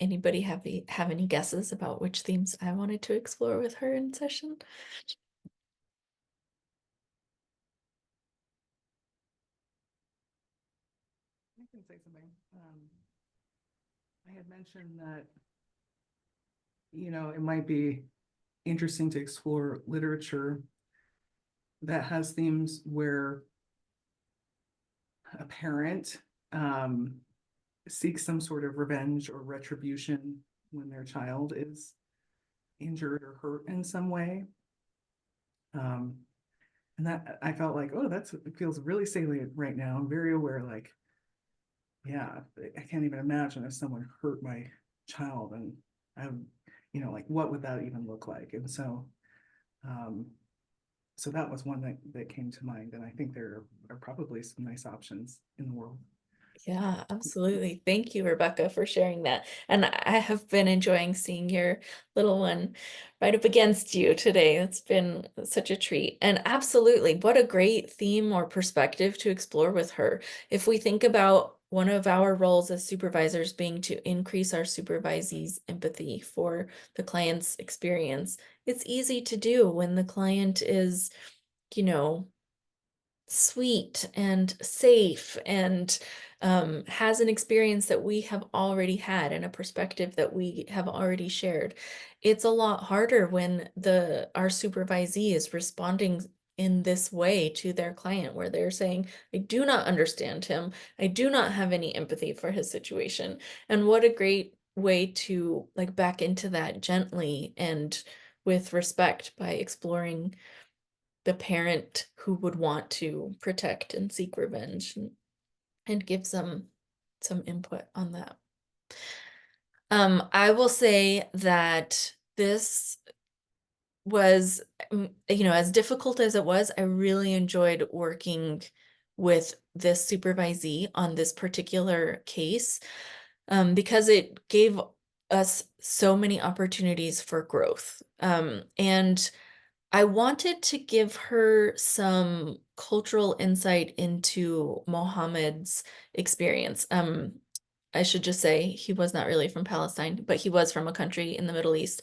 B: Anybody have any guesses about which themes I wanted to explore with her in session?
E: I can say something. I had mentioned that, it might be interesting to explore literature that has themes where a parent seeks some sort of revenge or retribution when their child is injured or hurt in some way. And that I felt like, oh, it feels really salient right now. I'm very aware, like, yeah, I can't even imagine if someone hurt my child, and I would, like, what would that even look like? And so, so that was one that came to mind, and I think there are probably some nice options in the world.
B: Yeah, absolutely. Thank you, Rebecca, for sharing that. And I have been enjoying seeing your little one right up against you today. It's been such a treat. And absolutely, what a great theme or perspective to explore with her. If we think about one of our roles as supervisors being to increase our supervisees' empathy for the client's experience, it's easy to do when the client is, sweet and safe and has an experience that we have already had and a perspective that we have already shared. It's a lot harder when our supervisee is responding in this way to their client, where they're saying, I do not understand him. I do not have any empathy for his situation. And what a great way to back into that gently and with respect by exploring the parent who would want to protect and seek revenge and give some input on that. I will say that this was, as difficult as it was, I really enjoyed working with this supervisee on this particular case, because it gave us so many opportunities for growth. And I wanted to give her some cultural insight into Mohammed's experience. I should just say he was not really from Palestine, but he was from a country in the Middle East.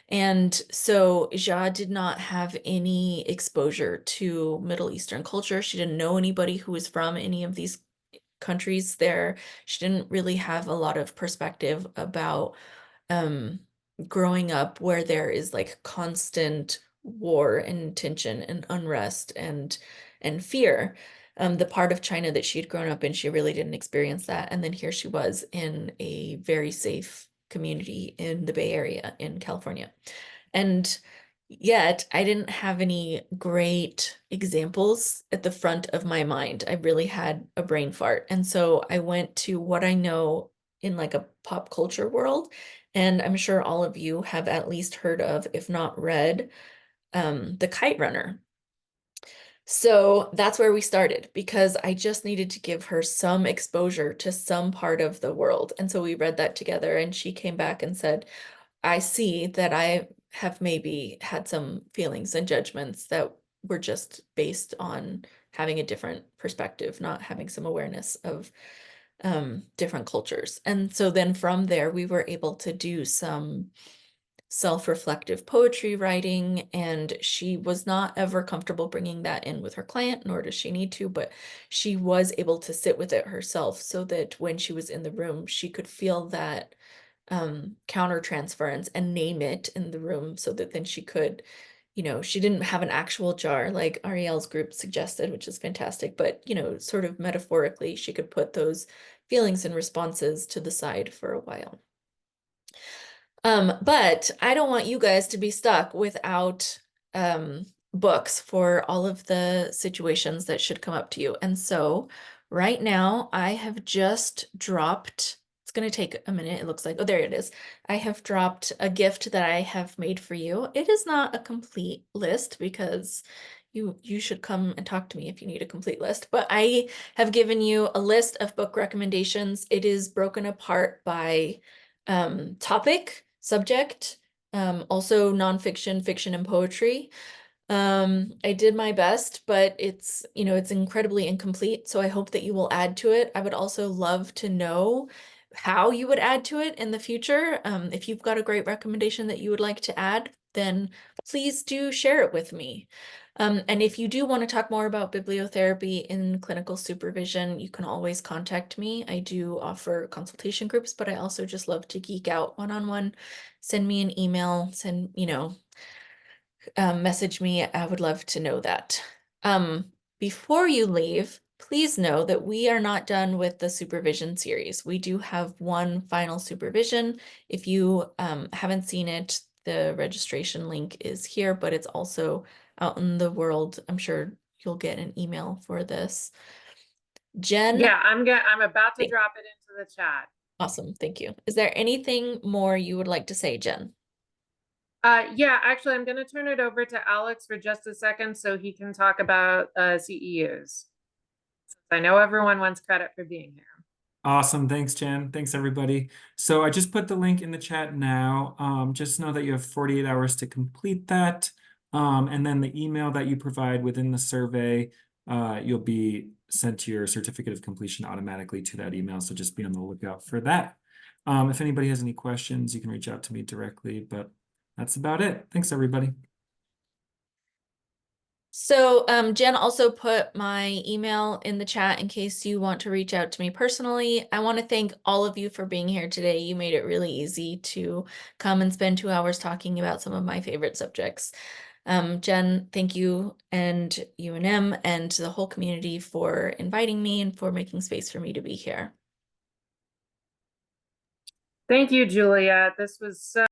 B: And so Ja did not have any exposure to Middle Eastern culture. She didn't know anybody who was from any of these countries there. She didn't really have a lot of perspective about growing up where there is constant war and tension and unrest and fear. The part of China that she had grown up in, she really didn't experience that. And then here she was in a very safe community in the Bay Area in California. And yet I didn't have any great examples at the front of my mind. I really had a brain fart. And so I went to what I know in a pop culture world. And I'm sure all of you have at least heard of, if not read, The Kite Runner. So that's where we started, because I just needed to give her some exposure to some part of the world. And so we read that together, and she came back and said, I see that I have maybe had some feelings and judgments that were just based on having a different perspective, not having some awareness of different cultures. And so then from there, we were able to do some self-reflective poetry writing, and she was not ever comfortable bringing that in with her client, nor does she need to, but she was able to sit with it herself so that when she was in the room, she could feel that counter transference and name it in the room, so that then she could, she didn't have an actual jar like Ariel's group suggested, which is fantastic, but sort of metaphorically, she could put those feelings and responses to the side for a while. But I don't want you guys to be stuck without books for all of the situations that should come up to you. And so right now I have just dropped it's going to take a minute. It looks like, oh, there it is. I have dropped a gift that I have made for you. It is not a complete list because you should come and talk to me if you need a complete list, but I have given you a list of book recommendations. It is broken apart by topic, subject, also nonfiction, fiction, and poetry. I did my best, but it's, you know, it's incredibly incomplete. So I hope that you will add to it. I would also love to know how you would add to it in the future. If you've got a great recommendation that you would like to add, then please do share it with me. And if you do want to talk more about bibliotherapy in clinical supervision, you can always contact me. I do offer consultation groups, but I also just love to geek out one-on-one. Send me an email, message me. I would love to know that. Before you leave, please know that we are not done with the supervision series. We do have one final supervision. If you haven't seen it, the registration link is here, but it's also out in the world. I'm sure you'll get an email for this. Jen?
A: Yeah, I'm about to drop it into the chat.
B: Awesome, thank you. Is there anything more you would like to say, Jen?
A: Yeah, actually, I'm going to turn it over to Alex for just a second so he can talk about CEUs. I know everyone wants credit for being here.
L: Awesome. Thanks, Jen. Thanks, everybody. So I just put the link in the chat now. Just know that you have 48 hours to complete that. And then the email that you provide within the survey, you'll be sent your certificate of completion automatically to that email. So just be on the lookout for that. If anybody has any questions, you can reach out to me directly, but that's about it. Thanks, everybody.
B: So Jen also put my email in the chat in case you want to reach out to me personally. I want to thank all of you for being here today. You made it really easy to come and spend 2 hours talking about some of my favorite subjects. Jen, thank you, and UNM and the whole community for inviting me and for making space for me to be here.
A: Thank you, Juliet. This was so